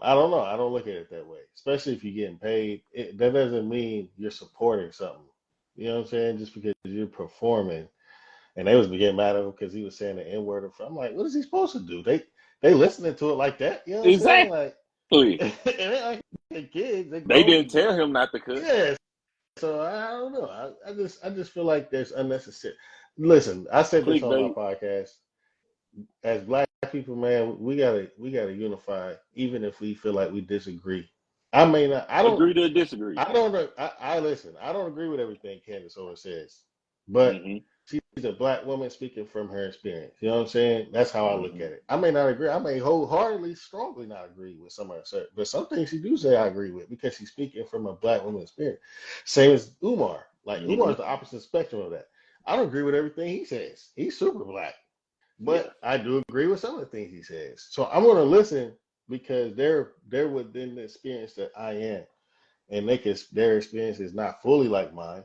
I don't look at it that way, especially if you're getting paid. That doesn't mean you're supporting something. You know what I'm saying? Just because you're performing. And they was getting mad at him because he was saying the N word. I'm like, what is he supposed to do? They listening to it like that. You know what I'm saying? Like, it ain't like they're kids. They didn't tell him not to cut. Yeah. So I don't know. I just feel like there's unnecessary. Listen, I said this on my podcast. As black people, man, we gotta unify, even if we feel like we disagree. I don't agree to disagree. I listen. I don't agree with everything Candace Owens says, but she's a black woman speaking from her experience. You know what I'm saying? That's how I look at it. I may not agree. I may wholeheartedly, strongly not agree with some of her stuff, but some things she do say I agree with because she's speaking from a black woman's experience. Same as Umar. Like Umar's the opposite spectrum of that. I don't agree with everything he says. He's super black. But I do agree with some of the things he says. So I'm going to listen because they're within the experience that I am. And their experience is not fully like mine.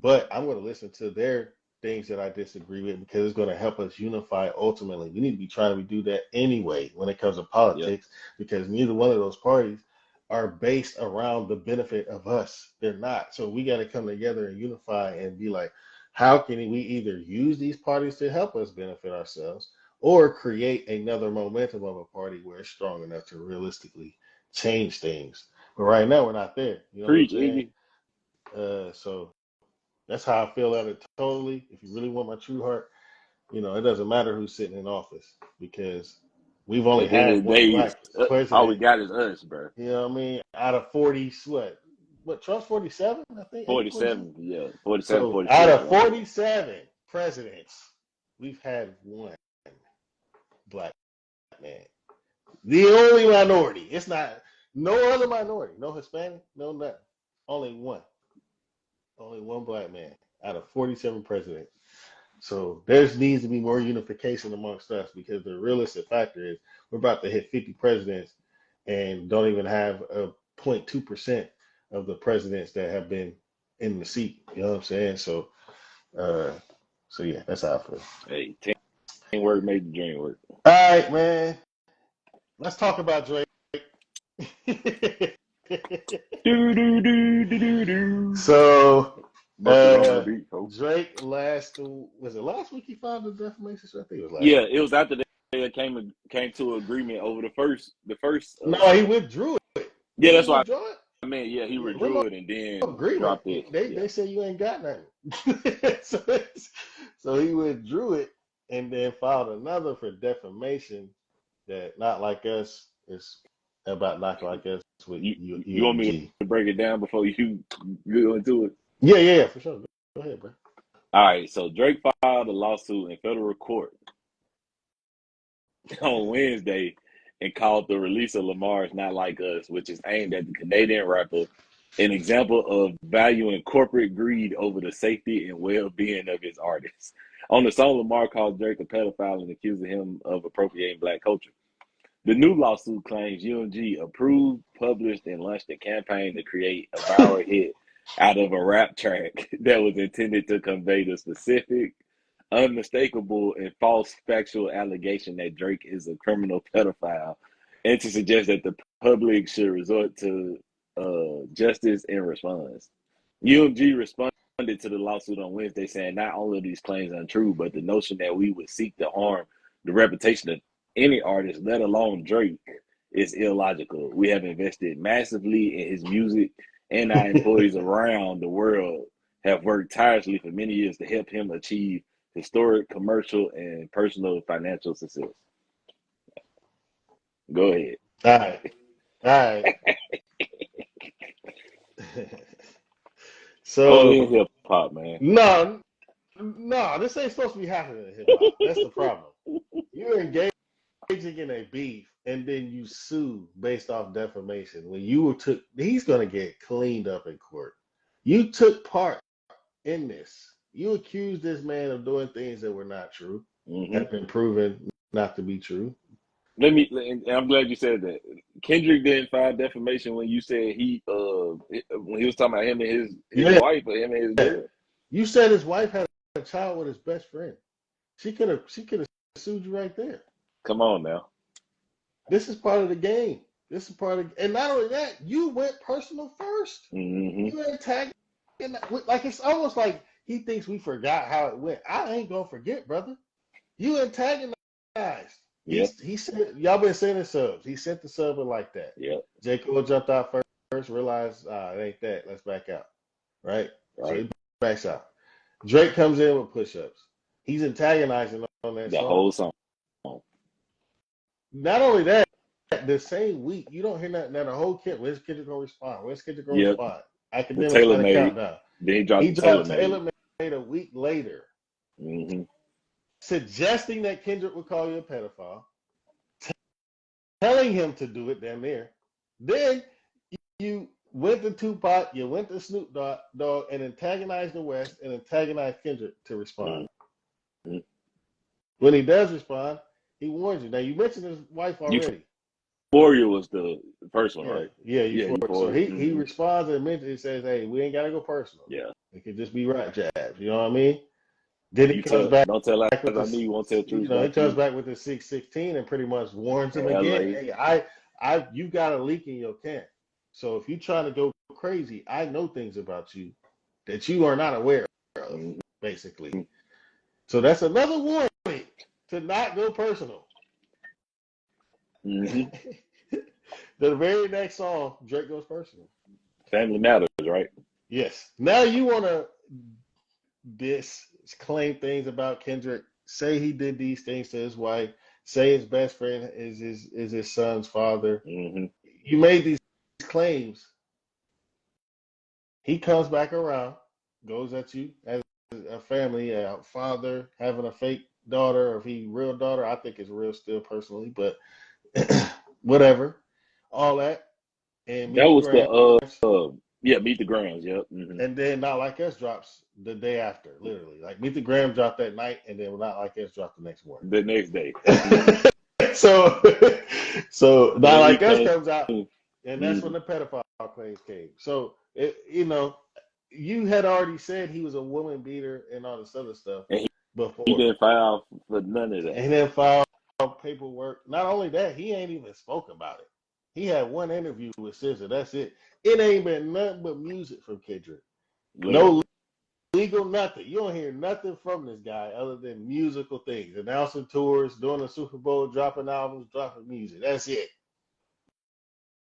But I'm going to listen to their things that I disagree with because it's going to help us unify ultimately. We need to be trying to do that anyway when it comes to politics because neither one of those parties are based around the benefit of us. They're not. So we got to come together and unify and be like, how can we either use these parties to help us benefit ourselves or create another momentum of a party where it's strong enough to realistically change things? But right now, we're not there. You know Preach, what I'm saying? So that's how I feel at it totally. If you really want my true heart, it doesn't matter who's sitting in office because we've only had one black president. All we got is us, bro. You know what I mean? Out of 40, what Trump's 47, I think. 47, 47, so 46. Out of 47 presidents, we've had one black man. The only minority. It's not no other minority. No Hispanic, no nothing. Only one. Only one black man out of 47 presidents. So there needs to be more unification amongst us because the realistic factor is we're about to hit 50 presidents and don't even have a 0.2% of the presidents that have been in the seat. You know what I'm saying? So yeah, that's how I feel. Hey, teamwork made the dream work. All right, man. Let's talk about Drake. So Drake was it last week he filed the defamation? I think it was last week. It was after they came to agreement over the first. No, he withdrew it. Yeah, that's why. I mean, he withdrew it and then dropped it. They said you ain't got nothing. so he withdrew it and then filed another for defamation that Not Like Us is about Not Like Us with you want me to break it down before you go into it? Yeah, for sure. Go ahead, bro. All right, so Drake filed a lawsuit in federal court on Wednesday and called the release of Lamar's Not Like Us, which is aimed at the Canadian rapper an example of valuing corporate greed over the safety and well-being of his artists. On the song, Lamar calls Drake a pedophile and accuses him of appropriating Black culture. The new lawsuit claims UMG approved, published, and launched a campaign to create a viral hit out of a rap track that was intended to convey the specific, unmistakable, and false factual allegation that Drake is a criminal pedophile, and to suggest that the public should resort to justice in response. UMG responded to the lawsuit on Wednesday, saying not only are these claims untrue, but the notion that we would seek to harm the reputation of any artist, let alone Drake, is illogical. We have invested massively in his music, and our employees around the world have worked tirelessly for many years to help him achieve historic commercial and personal financial success. Go ahead. All right. All right. Only in So hip hop, man. no, no, this ain't supposed to be happening in hip hop. That's the problem. You're engaging in a beef and then you sue based off defamation. When you took, he's gonna get cleaned up in court. You took part in this. You accused this man of doing things that were not true, have been proven not to be true. I'm glad you said that. Kendrick didn't file defamation when you said when he was talking about him and his Yeah. wife or him and his girl. You said his wife had a child with his best friend. She could have sued you right there. Come on now. This is part of the game. This is part of, and not only that, you went personal first. You attacked, like it's almost like he thinks we forgot how it went. I ain't gonna forget, brother. You antagonized. Yep. He said, y'all been sending subs. He sent the sub like that. Yep. J. Cole jumped out first, realized, it ain't that. Let's back out. Right? So he backs out. Drake comes in with push-ups. He's antagonizing on that The song. whole song. Not only that, the same week, you don't hear nothing. Now the whole kid, where's Kendrick gonna respond? Where's Kendrick gonna respond? Academics trying to count down. Then he dropped Taylor Made a week later, suggesting that Kendrick would call you a pedophile, telling him to do it damn near. Then you went to Tupac, you went to Snoop Dogg, and antagonized the West and antagonized Kendrick to respond. When he does respond, he warns you. Now you mentioned his wife already. Euphoria was the first one, right? Yeah, Euphoria. So he responds and mentions, he says, "Hey, we ain't gotta go personal. Yeah, it could just be rap jabs." You know what I mean? Then he comes back. Don't tell like I knew you won't tell truth. You know, he comes back with the 616 and pretty much warns him again. Hey, you got a leak in your camp. So if you're trying to go crazy, I know things about you that you are not aware of, basically. So that's another warning to not go personal. The very next song, Drake goes personal. Family Matters, right? Yes. Now you want to claim things about Kendrick, say he did these things to his wife, say his best friend is his son's father. You made these claims. He comes back around, goes at you as a family, a father having a fake daughter, or if he real daughter, I think it's real still personally, but whatever, all that. And that was Meet the Grams, yep. And then Not Like Us drops the day after, literally. Like Meet the Grams dropped that night, and then Not Like Us dropped the next morning. The next day. so Not Like Us comes out, and that's when the pedophile claims came. So you had already said he was a woman beater and all this other stuff before. He didn't file for none of that. And he didn't file paperwork. Not only that, he ain't even spoke about it. He had one interview with SZA. That's it. It ain't been nothing but music from Kendrick. No legal nothing. You don't hear nothing from this guy other than musical things. Announcing tours, doing the Super Bowl, dropping albums, dropping music. That's it.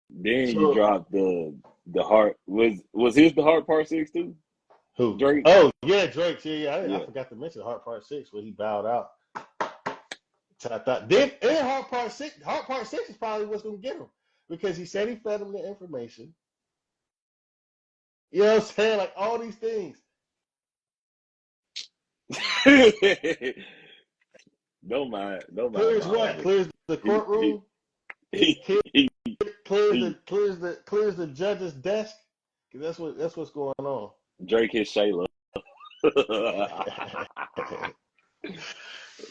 Then you dropped the Heart. Was his the Heart Part 6 too? Who? Drake. Oh yeah, Drake. Yeah. I forgot to mention Heart Part 6 when he bowed out. So I thought then Heart Part 6 is probably what's gonna get him. Because he said he fed him the information. You know what I'm saying? Like all these things. Don't mind. Clears what? Clears the courtroom. Clears the judge's desk. That's what's going on. Drake hit Shayla.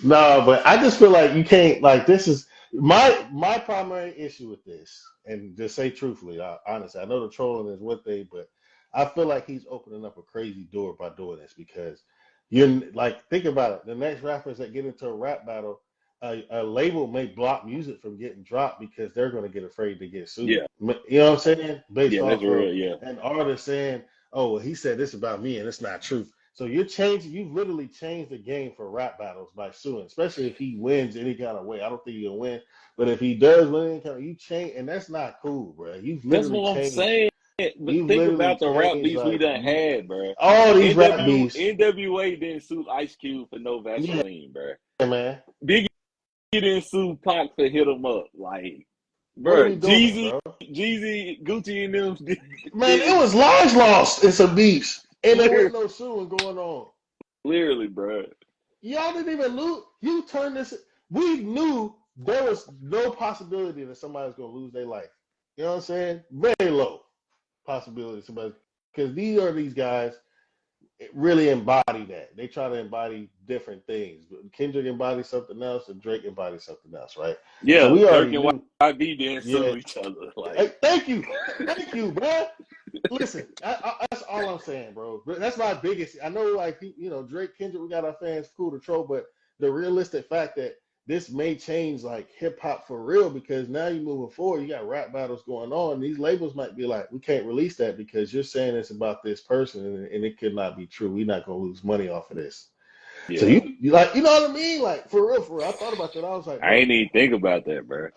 No, but I just feel like you can't like this is my primary issue with this, and just say truthfully, honestly, I know the trolling is one thing, but I feel like he's opening up a crazy door by doing this because you're like think about it. The next rappers that get into a rap battle, a label may block music from getting dropped because they're going to get afraid to get sued. Yeah, You know what I'm saying? Based yeah, that's off of real. Yeah, an artist saying, "Oh, well, he said this about me, and it's not true." So you've literally changed the game for rap battles by suing, especially if he wins any kind of way. I don't think he'll win, but if he does win any kind of, you change, and that's not cool, bro. that's what I'm saying. But You've think literally about the rap changed beefs we like done had, bro. all these rap beefs. NWA didn't sue Ice Cube for no Yeah, Vaseline, bro. man. Biggie didn't sue Pac for hit him up, like, What are bro. we doing, bro? Jeezy, Gucci, and them Man, it was lives lost in some beefs, and there wasn't literally, no suing going on. literally, bro. Y'all didn't even lose. You turned this. We knew there was no possibility that somebody was gonna lose their life. You know what I'm saying? Very low possibility somebody, because these guys really embody that. They try to embody different things. Kendrick embodies something else, and Drake embodies something else, right? So Yeah, we Dirk already and knew. YB didn't Yeah. sue each other. Like, Hey, thank you, bro. Listen, that's all I'm saying, bro. That's my biggest. I know, like Drake, Kendrick, we got our fans cool to troll, but the realistic fact that this may change like hip hop for real because now you're moving forward. You got rap battles going on. These labels might be like, we can't release that because you're saying it's about this person, and it could not be true. We're not gonna lose money off of this. yeah, So you like, you know what I mean? Like for real. I thought about that. I was like, I bro, ain't even think about that, bro.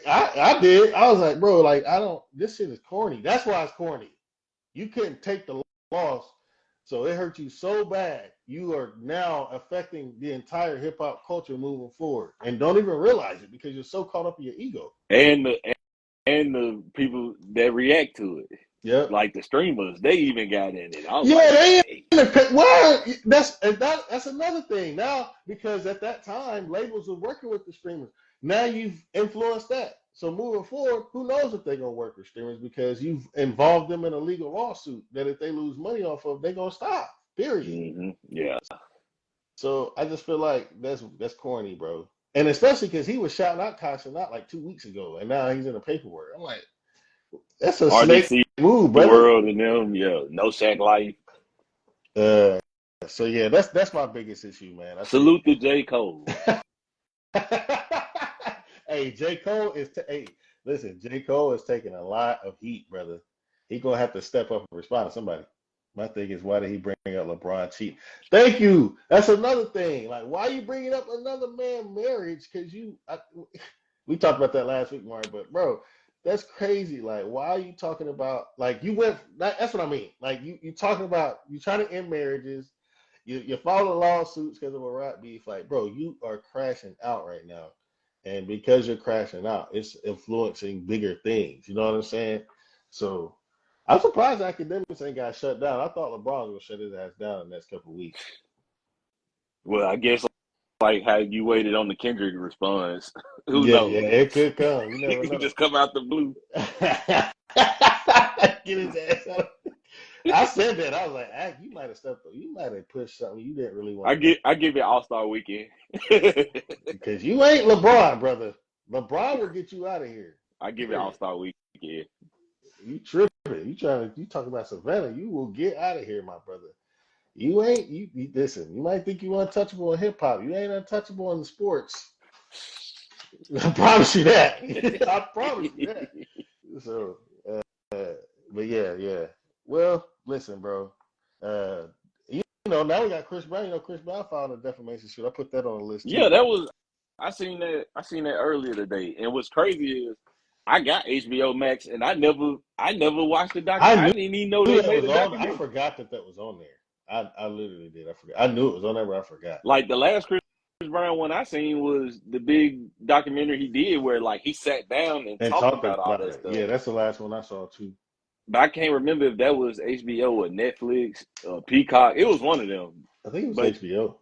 I did. I was like, bro, like I don't. This shit is corny. That's why it's corny. You couldn't take the loss, so it hurt you so bad. You are now affecting the entire hip hop culture moving forward, and don't even realize it because you're so caught up in your ego. And the people that react to it, Yep. like the streamers, they even got in it. I was Yeah, like, they hey. in the well. That's another thing now because at that time labels were working with the streamers. Now you've influenced that. So moving forward, who knows if they're gonna work with streamers because you've involved them in a legal lawsuit that if they lose money off of, they're gonna stop. Period. Yeah, So I just feel like that's corny, bro. And especially because he was shouting out Caution out like 2 weeks ago, and now he's in the paperwork. I'm like, that's a snake RDC move, brother. World and them, yeah, No Shack Life. So yeah, that's my biggest issue, man. I think. Salute to J. Cole. Hey, J. Cole hey, listen, J. Cole is taking a lot of heat, brother. He gonna have to step up and respond to somebody. My thing is, why did he bring up LeBron cheat? Thank you. That's another thing. Like, why are you bringing up another man marriage? Because we talked about that last week, Mark. But bro, that's crazy. Like, why are you talking about? Like, you went. That's what I mean. Like, you talking about you trying to end marriages. You follow lawsuits because of a rap beef. Like, bro, you are crashing out right now, and because you're crashing out, it's influencing bigger things. You know what I'm saying? So. I'm surprised academics ain't got shut down. I thought LeBron was gonna shut his ass down in the next couple of weeks. Well, I guess like how you waited on the Kendrick response. Who Yeah, knows? it could come. You He never could know. just come out the blue. Get his ass out. I said that. I was like, you might have stepped up. You might have pushed something you didn't really want to do. I give it All-Star Weekend. Because you ain't LeBron, brother. LeBron will get you out of here. I give it All-Star Weekend. You tripping. You talking about Savannah. You will get out of here, my brother. You ain't you listen, you might think you untouchable in hip hop. You ain't untouchable in the sports. I promise you that. I promise you that. So but yeah. Well, listen, bro. Now we got Chris Brown. Chris Brown filed a defamation suit. I put that on the list Yeah, too. that was I seen that earlier today. And what's crazy is I got HBO Max and I never watched the documentary. I didn't even know they that made was a on. I documentary. forgot that was on there. I literally did. I forgot. I knew it was on there, but I forgot. Like the last Chris Brown one I seen was the big documentary he did where like he sat down and talked about all that it. stuff. Yeah, that's the last one I saw too. But I can't remember if that was HBO or Netflix, Peacock. It was one of them. I think it was But HBO.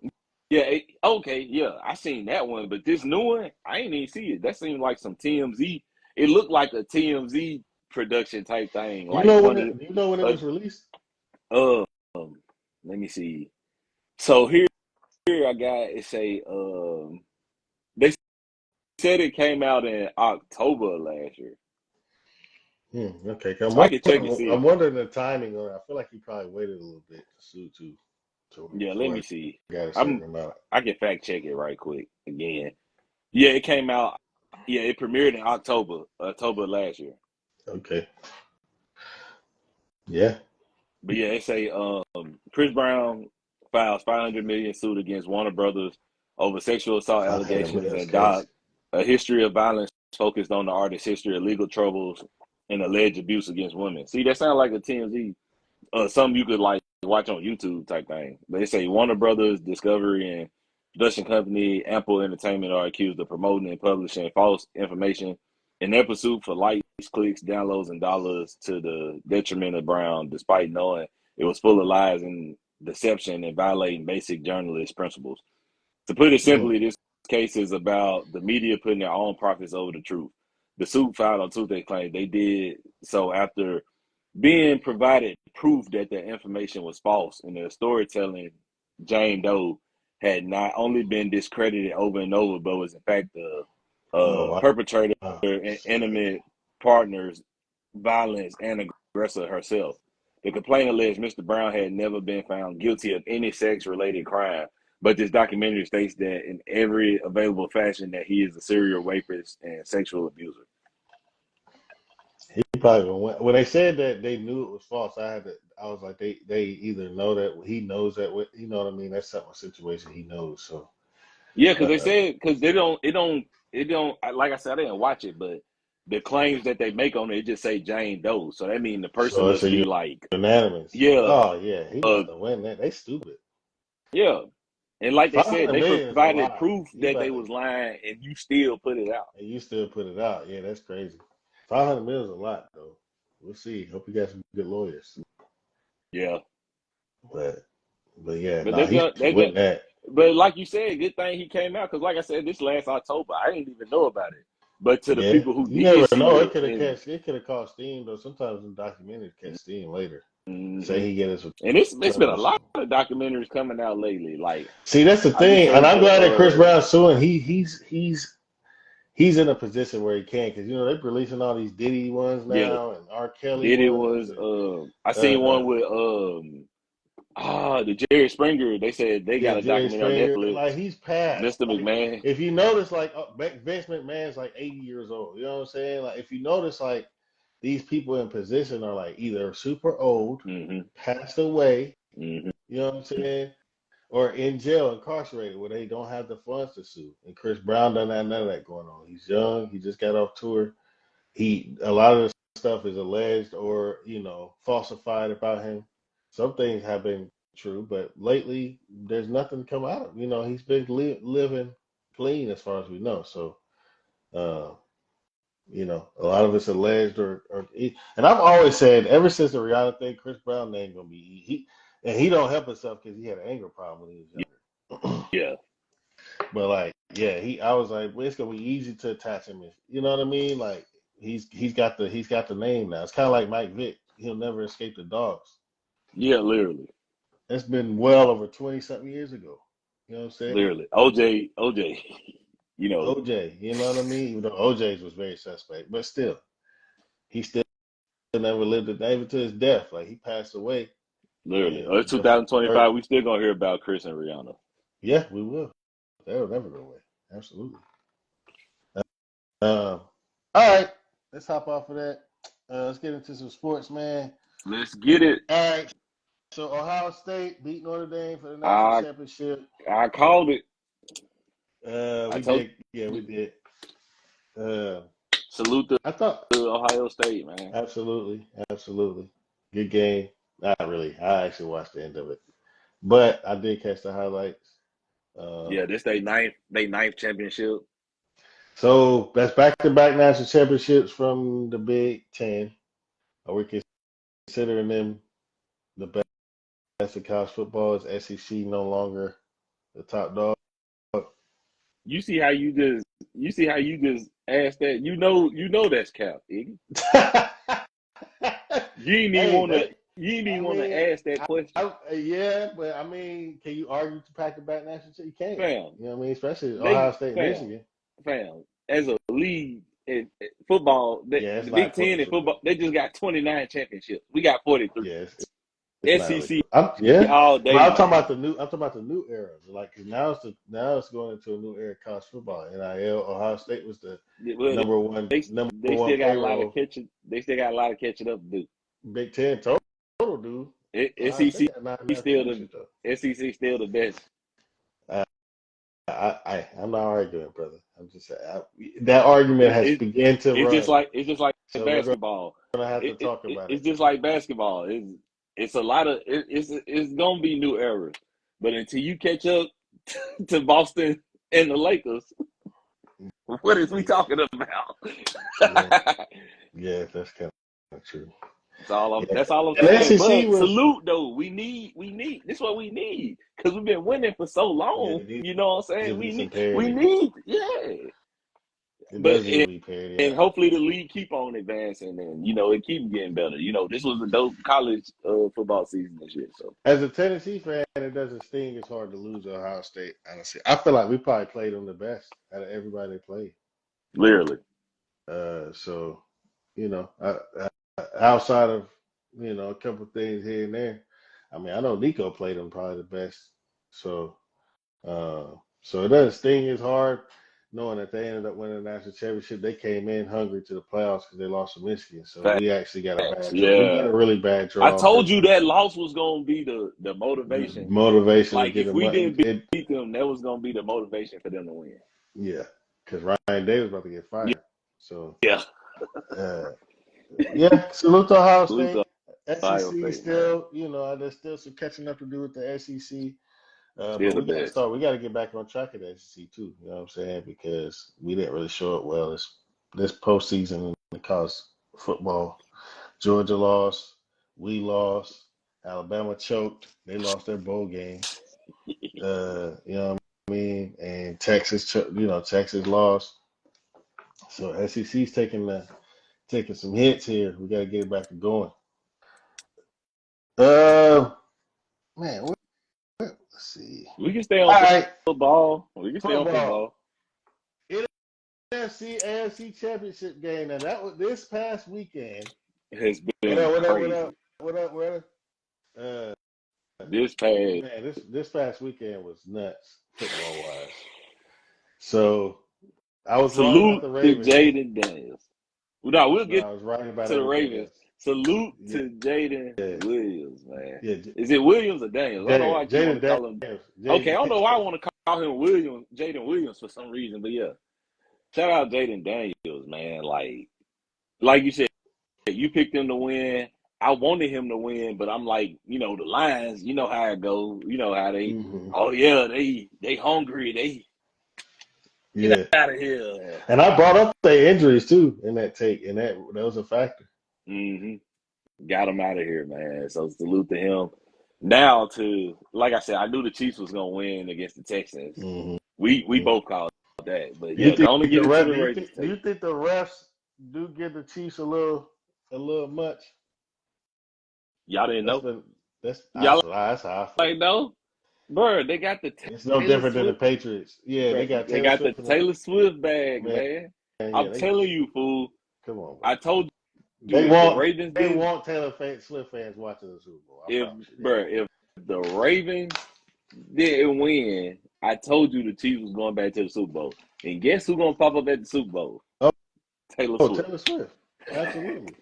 yeah, I seen that one. But this new one, I ain't even see it. That seemed like some TMZ. It looked like a TMZ production type thing. You Like know one when of it, you know when it the was released? let me see. So here I got it say they said it came out in October of last year. Okay, So I can check and see. I'm wondering the timing on it. I feel like he probably waited a little bit Yeah, let before me it see. got a certain amount. I can fact check it right quick again. Yeah, it came out. Yeah, it premiered in October last year. Okay. Yeah. But yeah, it say Chris Brown files 500 million suit against Warner Brothers over sexual assault 500 allegations, million is and crazy. DOGG, a history of violence focused on the artist's history of legal troubles and alleged abuse against women. See, that sounds like a TMZ, something you could like watch on YouTube type thing. But they say Warner Brothers, Discovery, and production company Ample Entertainment are accused of promoting and publishing false information in their pursuit for likes, clicks, downloads, and dollars to the detriment of Brown, despite knowing it was full of lies and deception and violating basic journalist principles. To put it simply, this case is about the media putting their own profits over the truth. The suit filed on Tuesday claims they did so after being provided proof that the information was false, and the storytelling Jane Doe had not only been discredited over and over, but was in fact the Oh perpetrator wow. and intimate partners, violence, and aggressor herself. The complaint alleged Mr. Brown had never been found guilty of any sex-related crime, but this documentary states that in every available fashion that he is a serial rapist and sexual abuser. He probably when they said that they knew it was false. I was like they either know that he knows that you know what I mean. That's something situation he knows. So Yeah, because they uh, said because it don't like I said I didn't watch it, but the claims that they make on it just say Jane Doe, so that means the person so it's must a be like unanimous. yeah, Oh yeah, he uh, about to win that. They stupid. yeah, and like they said, 500 they million is a provided lot. proof You that they about to was lying, and you still put it out. and you still put it out. Yeah, that's crazy. 500 million is a lot though. We'll see. Hope you got some good lawyers. Yeah, But yeah, but nah, he should they're win gonna. that. But like you said, good thing he came out because, like I said, this last October, I didn't even know about it. But to the Yeah, people who you never did know. see it, and It could have caught steam though. Sometimes in documentaries catch steam later. Say mhm. he get us And it's been trouble a or lot something. of documentaries coming out lately. Like See, that's the I just thing, and heard I'm glad that Chris the Brown's suing. He's in a position where he can because you know they're releasing all these Diddy ones yeah, now and R. Kelly Diddy ones was and I uh seen one uh with the Jerry Springer. They said they yeah got a Jerry documentary on Springer. Netflix. Like he's passed. Mr. Like McMahon. if you notice, like Vince McMahon's like 80 years old. You know what I'm saying? Like if you notice, like these people in position are like either super old, Hmm. passed away. Hmm. You know what I'm saying? Or in jail, incarcerated, where they don't have the funds to sue. And Chris Brown doesn't have none of that going on. He's young. He just got off tour. A lot of the stuff is alleged or falsified about him. Some things have been true, but lately there's nothing come out of. He's been living clean as far as we know. So, uh, a lot of it's alleged and I've always said ever since the Rihanna thing, Chris Brown ain't gonna be he don't help himself because he had an anger problem when he was younger. Yeah. But like, yeah, I was like, well, it's gonna be easy to attach him. You know what I mean? Like he's got the name now. It's kind of like Mike Vick. He'll never escape the dogs. Yeah, literally. That's been well over 20 something years ago. You know what I'm saying? Literally. OJ, you know, OJ, you know what I mean? Even though OJ's was very suspect, but still, he still never lived it even to his death. Like he passed away, literally. and It's 2025. We still gonna hear about Chris and Rihanna. yeah, we will. That'll never go away. Absolutely. All right, let's hop off of that. Let's get into some sports, man. Let's get it. All right. So Ohio State beat Notre Dame for the national I championship. I called it. I We told did. Yeah, we you. did. Uh, Salute I thought to Ohio State, man. absolutely, absolutely good game. Not really. I actually watched the end of it, but I did catch the highlights. Yeah, this they ninth championship. So that's back-to-back national championships from the Big Ten. Are we considering them the best of college football? Is SEC no longer the top dog? You see how you just asked that. You know that's cap, Iggy. You ain't even Hey, want to. that You ain't I even want to mean, ask that question, yeah, but I mean, can you argue to pack the back national championship? You can't. fam. You know what I mean? Especially They Ohio State, fam, Michigan. fam. As a league in football, Yeah, it's the not Big Ten in equivalent to the. football, they just got 29 championships. We got 43. Yeah, it's not really. SEC Yeah, all but day, man. I'm talking about the new era. Like, 'cause now it's going into a new era of college football. NIL. Ohio State was the Well, number they one still got a lot of payroll. catching. They still got a lot of catching up to do. Big Ten total, dude. Ohio State SEC got nine national still the championships though. SEC still the best. Uh, I'm not arguing, brother. I'm just saying that argument It, has it begun to run. it's just like So we're basketball. gonna have to talk about it. It's just like basketball. It's a lot of it's gonna be new errors, but until you catch up to Boston and the Lakers, what is we talking about? Yeah, yeah, that's kind of true. Yeah, That's all I'm and the saying. SEC But was salute though. We need this is what we need because we've been winning for so yeah, long. it needs You know what I'm to saying? be some We parity. need yeah. It But does need to be parity. and hopefully the league keep on advancing and it keep getting better. This was a dope college football season this year. So As a Tennessee fan, it doesn't sting as hard to lose to Ohio State. Honestly, I feel like we probably played them the best out of everybody they played. literally, So outside of a couple things here and there, I mean, I know Nico played them probably the best. So so it doesn't sting as hard knowing that they ended up winning the national championship. They came in hungry to the playoffs because they lost to Michigan. So we facts. actually got a bad draw. We got Yeah, a really bad I draw told because you that loss was gonna be the the motivation. motivation to Like get if them we up. didn't beat them, that was gonna be the motivation for them to win. Yeah, because Ryan Day was about to get fired. So, Yeah, uh, yeah, salute to Ohio salute State. to Ohio SEC State, man. still, there's still some catching up to do with the SEC. Still But the we got to best. start. We got to get back on track at the SEC too. You know what I'm saying? Because we didn't really show it well this postseason because football. Georgia lost. We lost. Alabama choked. They lost their bowl game. You know what I mean? And Texas lost. So SEC's taking some hits here. We got to get it back to going. Man, let's see. We can stay All on right, football. We can stay on football. football. NFC AFC Championship game. Now that was this past weekend. Has What been up? What up? What crazy. up? What up? What up? Uh, This past man, this past weekend was nuts football wise. So I was wrong about salute the to Ravens. Jaden Daniels. No, we'll No, get I was right about to the everything Ravens. else. Salute Yeah, to Jaden yeah, Williams, man. yeah. Is it Williams or Daniels? I don't know why I keep Jaden want to call him. Daniels. Okay, I don't know Jaden. why I want to call him Williams, Jaden Williams for some reason, but yeah. Shout out Jaden Daniels, man. Like you said, you picked him to win. I wanted him to win, but I'm like, the Lions, you know how it goes. You know how they, Mm-hmm. oh yeah, they hungry. They get Yeah. out of here. And I brought up the injuries too in that take, and that was a factor. Got him out of here, man. So salute to him. Now like I said, I knew the Chiefs was gonna win against the Texans. Mm-hmm. We both called that, but Do you yeah, think go on and get into the Ravens do you take. think the refs do give the Chiefs a little much? Y'all didn't know? That's Y'all that's how I feel. like no? Bro, they got the It's no Taylor different than the Swift. Patriots. Yeah, Bro, they got they Taylor got the Swift in Taylor Swift bag, man. man. Yeah, I'm telling you, fool. come on, bro. I told you They if the want Ravens didn't, Swift fans watching the Super Bowl. I promise you that. if the Ravens didn't win, I told you the Chiefs was going back to the Super Bowl. And guess who's gonna pop up at the Super Bowl? Taylor Swift. Taylor Swift. Absolutely.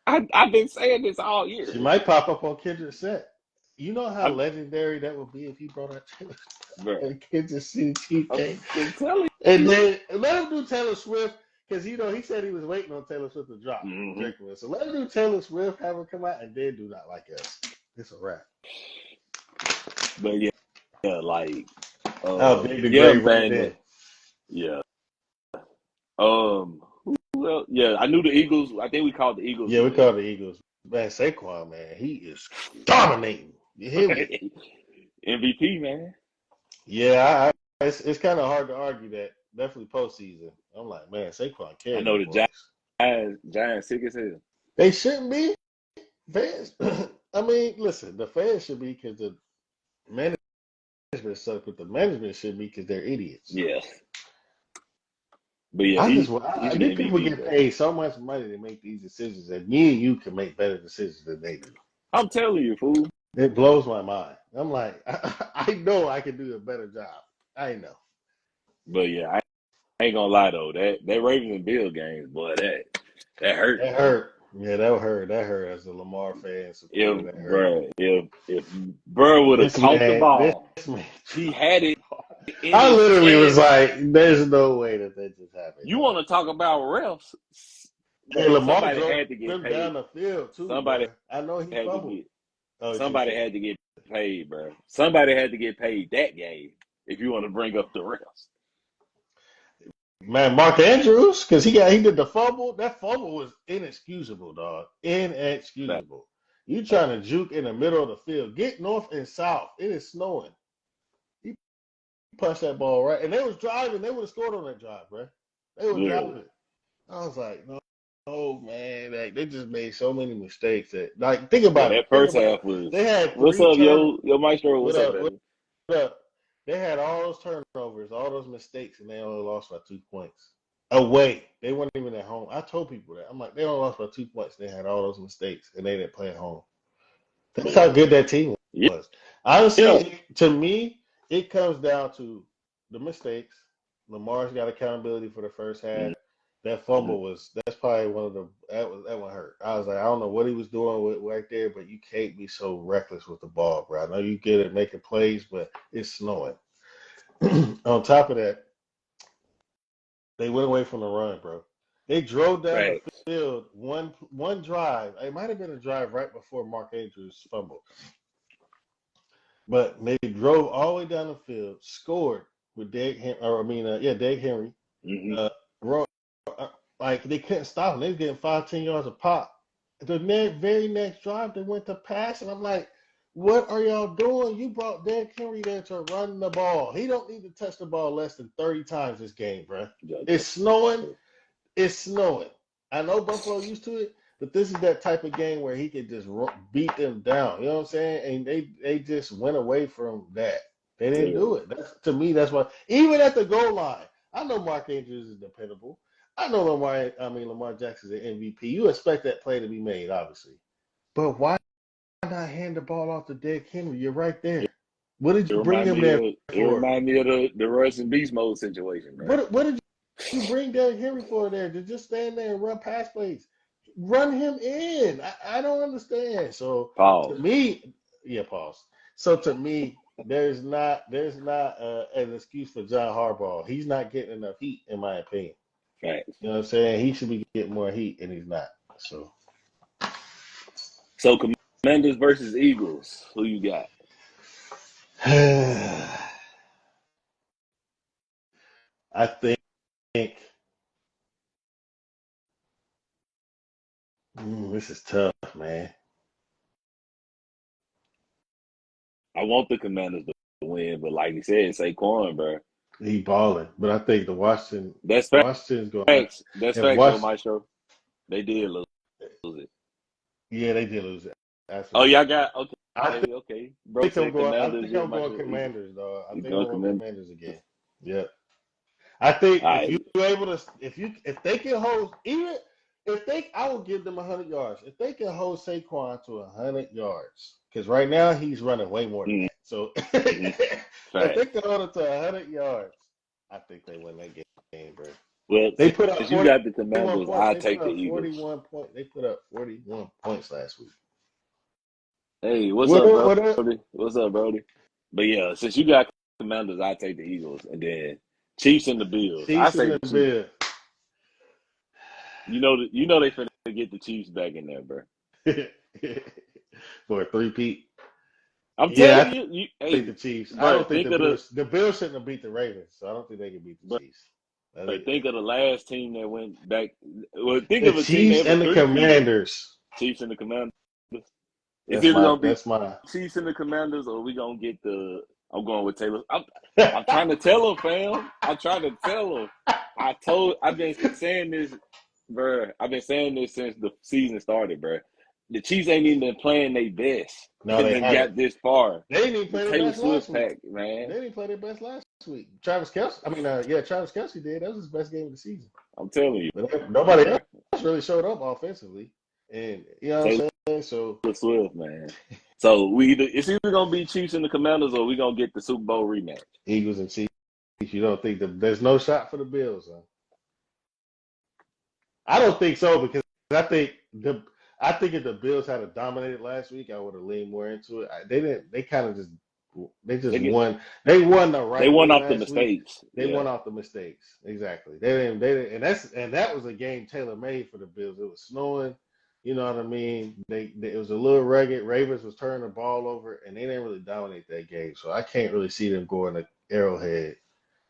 I've been saying this all year. She might pop up on Kendrick's set. You know how I'm, legendary that would be if he brought out Taylor bro, Swift and Kansas City Chief game. I'm telling And you. then let him do Taylor Swift because he said he was waiting on Taylor Swift to drop. Mm-hmm. So let him do Taylor Swift, have her come out, and then do Not Like Us. It's a wrap. But yeah, like How big the yeah, grave right man. there. Yeah. Well, yeah, I knew the Eagles. I think we called the Eagles. Yeah, we call the Eagles. Man, Saquon, man, he is dominating. You hear me? MVP, man. Yeah, it's kind of hard to argue that. Definitely postseason. I'm like, man, Saquon I carried know them the boys. Giants sick as hell. They shouldn't be. Fans, I mean, listen, the fans should be because the management sucks, but the management should be because they're idiots. Yeah, but yeah, I just, he's the these people MVP, get bro. paid so much money to make these decisions, and me and you can make better decisions than they do. I'm telling you, fool. It blows my mind. I'm like, I know I can do a better job. I know. But yeah, I ain't gonna lie though. That Ravens and Bill games, boy, that hurt, That bro. hurt. Yeah, that hurt. That hurt as a Lamar fan supporter. If That hurt. bro, if Burr would have caught the This ball, man, he had it in I his literally was chest. like, "There's no way that just happened, You dog." want to talk about refs, Hey, bro? Lamar Somebody drove had to get them down paid. the field too, Somebody bro. I know he had to fumbled. get. Oh, what you Somebody say? had to get paid, bro. Somebody had to get paid that game. If you want to bring up the refs, Man, Mark Andrews, because he did the fumble. That fumble was inexcusable, dog. but Inexcusable. You trying to juke in the middle of the field. Get north and south. It is snowing. He punched that ball right. And they was driving. They would have scored on that drive, bro. They were literally, driving. I was like, no, oh man, like, they just made so many mistakes that, like, think bro, about it. that Think first about it. half was. They had What's three up, turn. yo Maestro? What What's up, up? What baby? up? They had all those turnovers, all those mistakes, and they only lost by 2 points. Away. They weren't even at home. I told people that. I'm like, they only lost by 2 points. They had all those mistakes, and they didn't play at home. That's how good that team Yeah, was. yeah. Honestly, to me, it comes down to the mistakes. Lamar's got accountability for the first half. That Mm-hmm. fumble that's probably one of the that one hurt. I was like, I don't know what he was doing with right there, but you can't be so reckless with the ball, bro. I know you get it making plays, but it's snowing. On top of that, they went away from the run, bro. They drove down the Facts. field one drive. It might have been a drive right before Mark Andrews fumbled. But they drove all the way down the field, scored with Derrick Henry. Mm-hmm. Uh, like they couldn't stop him. They was getting 5, 10 yards a pop. The very next drive, they went to pass, and I'm like, "What are y'all doing? You brought Derrick Henry there to run the ball. He don't need to touch the ball less than 30 times this game, bro. It's snowing. It's snowing. I know Buffalo used to it, but this is that type of game where he could just beat them down. You know what I'm saying? And they just went away from that. They didn't do it. To me, that's why. Even at the goal line, I know Mark Andrews is dependable. I know Lamar Jackson's an MVP. You expect that play to be made, obviously. But why not hand the ball off to Derrick Henry? You're right there. What did It you bring remind him me there of for? the Russ and Beast Mode situation, man. What did you bring Derrick Henry for there? To just stand there and run pass plays? Run him in. I don't understand. So to Pause. me, yeah, pause. So to me, there's not an excuse for John Harbaugh. He's not getting enough heat, in my opinion. Facts. You know what I'm saying? He should be getting more heat, and he's not. So So Commanders versus Eagles. Who you got? I think this is tough, man. I want the Commanders to win, but like you said, Saquon, bro. He balling, but I think the That's Washington's gonna facts. That's if facts, yo, Wash Maestro. They did lose it. yeah, they did lose it. Oh, Absolutely. y'all got I okay. Bro said I Commanders. think Yeah, I'm going Maestro Eagles. Commanders, dog. I You think I'm going going Commanders? Commanders again. Yep. I think All if right. you're able to, if they can hold, even if they, I will give them 100 yards. If they can hold Saquon to 100 yards, because right now he's running way more than Mm-hmm. that. So Mm-hmm. if they Facts. can hold it to 100 yards, I think they win that game, bro. Well, They put up since you got the 41 Commanders, points. I They put take the up Eagles. 41 points. They put up 41 points last week. Hey, what's What up, up? What up? Brody? What's up, Brody? But yeah, since you got Commanders, I take the Eagles, and then Chiefs and the Bills. I Chiefs say in the the Chiefs. bill. You know they finna get the Chiefs back in there, bro. For a three-peat. I'm Yeah, telling you, I think hey, the Chiefs. I bro, don't think think of the The Bills shouldn't have beat the Ravens, so I don't think they can beat the bro, Chiefs. I think think of the last team that went back. Well, think the of a team that Chiefs ever and the three-peated. Commanders. Chiefs and the Commanders. It's That's either my. gonna be That's my. Chiefs and the Commanders, or we gonna get the. I'm going with Taylor. I'm trying to tell them, fam. I'm trying to tell them. I've been saying this, bro. I've been saying this since the season started, bro. the Chiefs ain't even been playing their best, No, and they then haven't. got this far. They didn't even The play their Taylor best last Swift week. pack, man. They didn't play their best last week. Travis Kelce. Travis Kelce did. That was his best game of the season. I'm telling you, But nobody else really showed up offensively. And you know what Taylor I'm saying? So Swift, man. So it's either gonna be Chiefs and the Commanders, or we gonna get the Super Bowl rematch. Eagles and Chiefs. You don't think there's no shot for the Bills, huh? I don't think so because I think if the Bills had dominated last week, I would have leaned more into it. They didn't. They kind of won. They won the They right won way off the last week. mistakes. They Yeah. won off the mistakes. Exactly. They didn't. And that was a game tailor made for the Bills. It was snowing. You know what I mean? It was a little rugged. Ravens was turning the ball over, and they didn't really dominate that game. So I can't really see them going to Arrowhead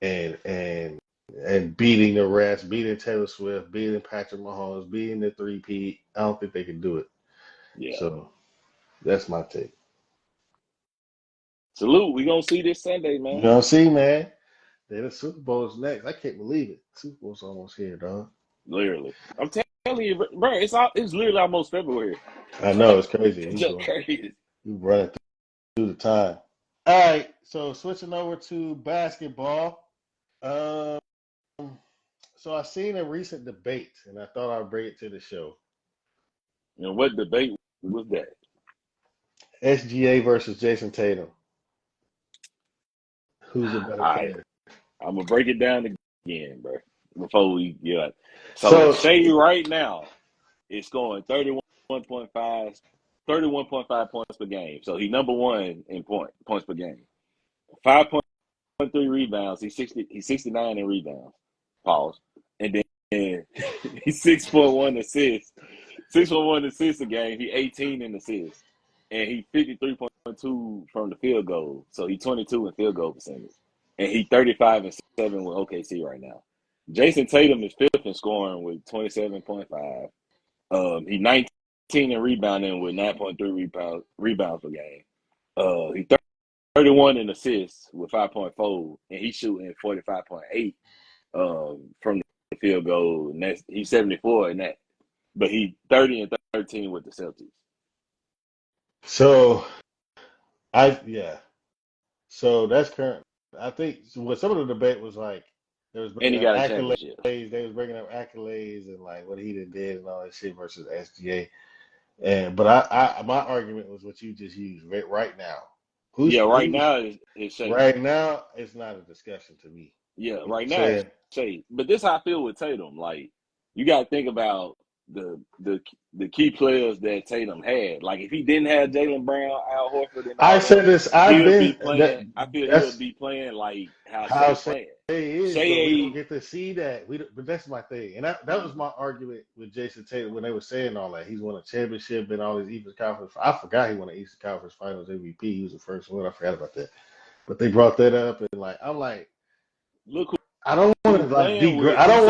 and beating the rest, beating Taylor Swift, beating Patrick Mahomes, beating the three-peat. I don't think they can do it. Yeah. So that's my take. Salute. We gonna see this Sunday, man. You know what I'm saying, man? Then the Super Bowl's next. I can't believe it. Super Bowl's almost here, dog. Literally. I'm telling you, bro, it's literally almost February. I know, it's crazy. It's just crazy. We running through the time. All right, so switching over to basketball. So I seen a recent debate, and I thought I'd bring it to the show. And what debate was that? SGA versus Jason Tatum. Who's a better player? I'm gonna break it down again, bro. Before we get so Shea right now is scoring 31.5 points per game. So he's number one in points per game. 5.3 rebounds. He's 69 in rebounds. Pause. And then he's 6.1 assists. 6.1 assists a game. He 18 in assists. And he 53.2 from the field goal. So he's 22 in field goal percentage. And he 35 and 7 with OKC right now. Jason Tatum is fifth in scoring with 27.5. He's 19 in rebounding with 9.3 rebounds per game. He's 31 in assists with 5.4, and he's shooting 45.8 from the field goal. And he's 74 in that. But he's 30 and 13 with the Celtics. So So that's current. I think what some of the debate was like, there was And he got a championship. They was bringing up accolades and like what he did and all that shit versus SGA. But my argument was what you just used right now. Right now it's Shea. Right now it's not a discussion to me. Yeah, right now it's Shea. But this how I feel with Tatum. Like you got to think about the key players that Tatum had. Like if he didn't have Jaylen Brown, Al Horford, and all he would be playing. I feel he would be playing like how Shea playing. Is, but we don't get to see that. But that's my thing, and that was my argument with Jason Tatum when they were saying all that. He's won a championship and all these Eastern Conference. I forgot he won an Eastern Conference Finals MVP. He was the first one. I forgot about that. But they brought that up, and I'm like, look. I don't want to I don't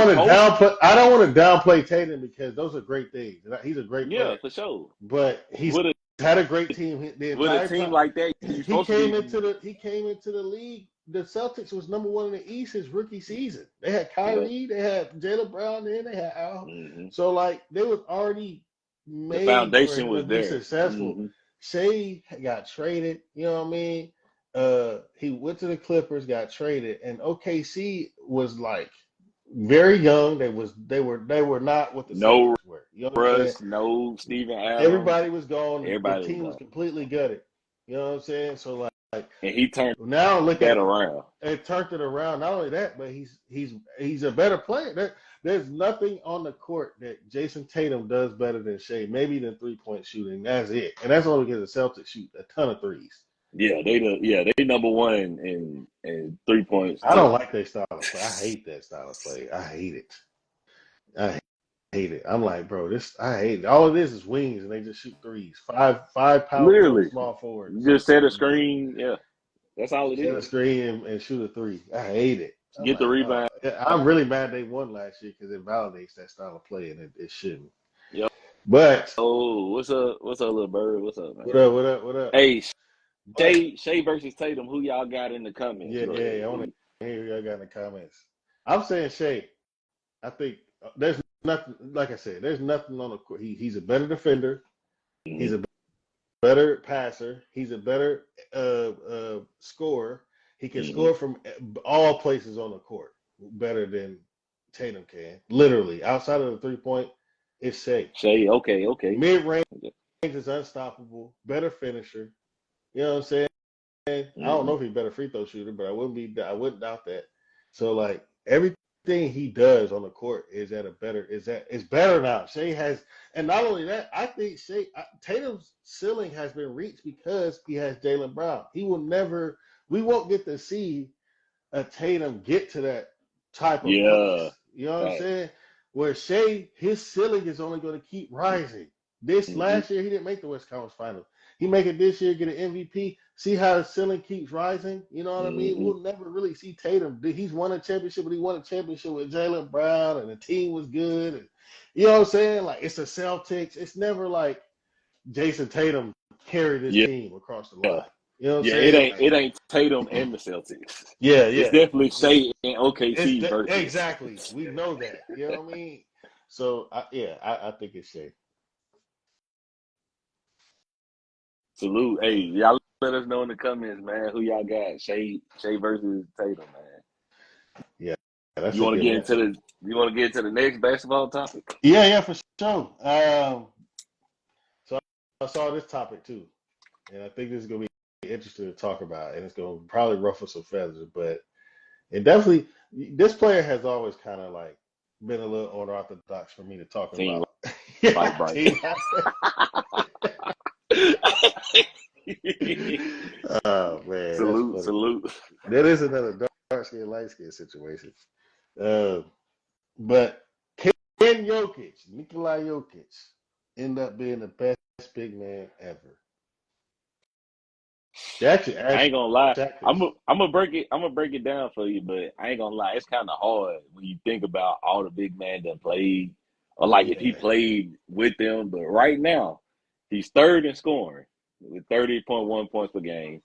want to downplay Tatum because those are great things. He's a great player. Yeah, for sure. But he's had a great team. With a team time. Like that, he came into the league. The Celtics was number one in the East his rookie season. They had Kyrie, they had Jaylen Brown, then they had Al. Mm-hmm. So like they was already made. The foundation was there. Successful. Mm-hmm. Shea got traded. You know what I mean? He went to the Clippers, got traded, and OKC was like very young. They were not what the Celtics were. You know Russ, no Steven Adams. Everybody was gone. The team was completely gutted. You know what I'm saying? So like and he turned now look at around. It turned it around. Not only that, but he's a better player. There's nothing on the court that Jason Tatum does better than Shea. Maybe than 3-point shooting. That's it, and that's only because the Celtics shoot a ton of threes. Yeah, they number one in 3 points. I don't like their style of play. I hate that style of play. I hate it. I hate it. I'm like, bro, I hate it. All of this is wings, and they just shoot threes. Five power small forwards. You just set a screen. Yeah, that's all it is. Set a screen and shoot a three. I hate it. Get the rebound. I'm really mad they won last year because it validates that style of play, and it shouldn't. Yep. But what's up, little bird? What's up, man? What up? Hey, Shea versus Tatum. Who y'all got in the comments? Yeah. I want to hear y'all got in the comments. I'm saying Shea. I think there's nothing. Like I said, there's nothing on the court. He's a better defender. He's a better passer. He's a better scorer. He can score from all places on the court better than Tatum can. Literally, outside of the 3-point, it's Shea. Okay. Mid-range is unstoppable. Better finisher. You know what I'm saying? I don't know if he's a better free throw shooter, but I wouldn't doubt that. So like everything he does on the court is better now. Shea has, and not only that, I think Tatum's ceiling has been reached because he has Jaylen Brown. We won't get to see a Tatum get to that type of place. You know what I'm saying? Where Shea, his ceiling is only going to keep rising. Last year, he didn't make the West Conference Finals. He make it this year, get an MVP. See how his ceiling keeps rising? You know what I mean? We'll never really see Tatum. He's won a championship, but he won a championship with Jaylen Brown, and the team was good. And, you know what I'm saying? Like, it's the Celtics. It's never like Jason Tatum carried his team across the line. You know what I'm saying? It ain't Tatum and the Celtics. Yeah. It's definitely Shea and OKC versus. Exactly. We know that. You know what I mean? So, I think it's Shea. Salute. Hey, y'all let us know in the comments, man, who y'all got. Shea versus Tatum, man. Yeah. You want to get into the next basketball topic? Yeah, for sure. So I saw this topic too, and I think this is gonna be interesting to talk about, and it's gonna probably ruffle some feathers, but it definitely, this player has always kind of like been a little unorthodox for me to talk about. Oh man, salute. That is another dark skin, light skin situation. But can Nikola Jokic, end up being the best big man ever? I ain't gonna lie. I'm gonna break it down for you, but I ain't gonna lie. It's kind of hard when you think about all the big men that played, or like if he played with them. But right now, he's third in scoring with 30.1 points per game.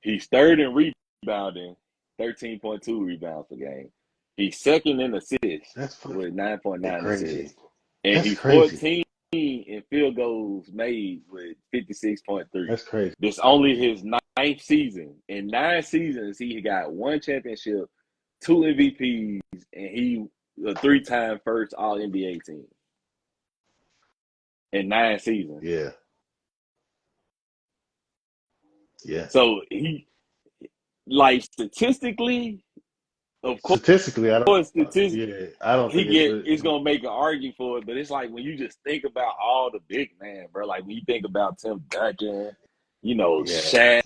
He's third in rebounding, 13.2 rebounds per game. He's second in assists with 9.9 assists, and he's 14 in field goals made with 56.3. That's crazy. This only his 9th season. In 9 seasons, he got 1 championship, 2 MVPs, and he a 3-time first All NBA team. In 9 seasons. Yeah. So he, like, statistically, of course, I don't think it's gonna make an argument for it, but it's like when you just think about all the big man, bro. Like when you think about Tim Duncan, Shaq,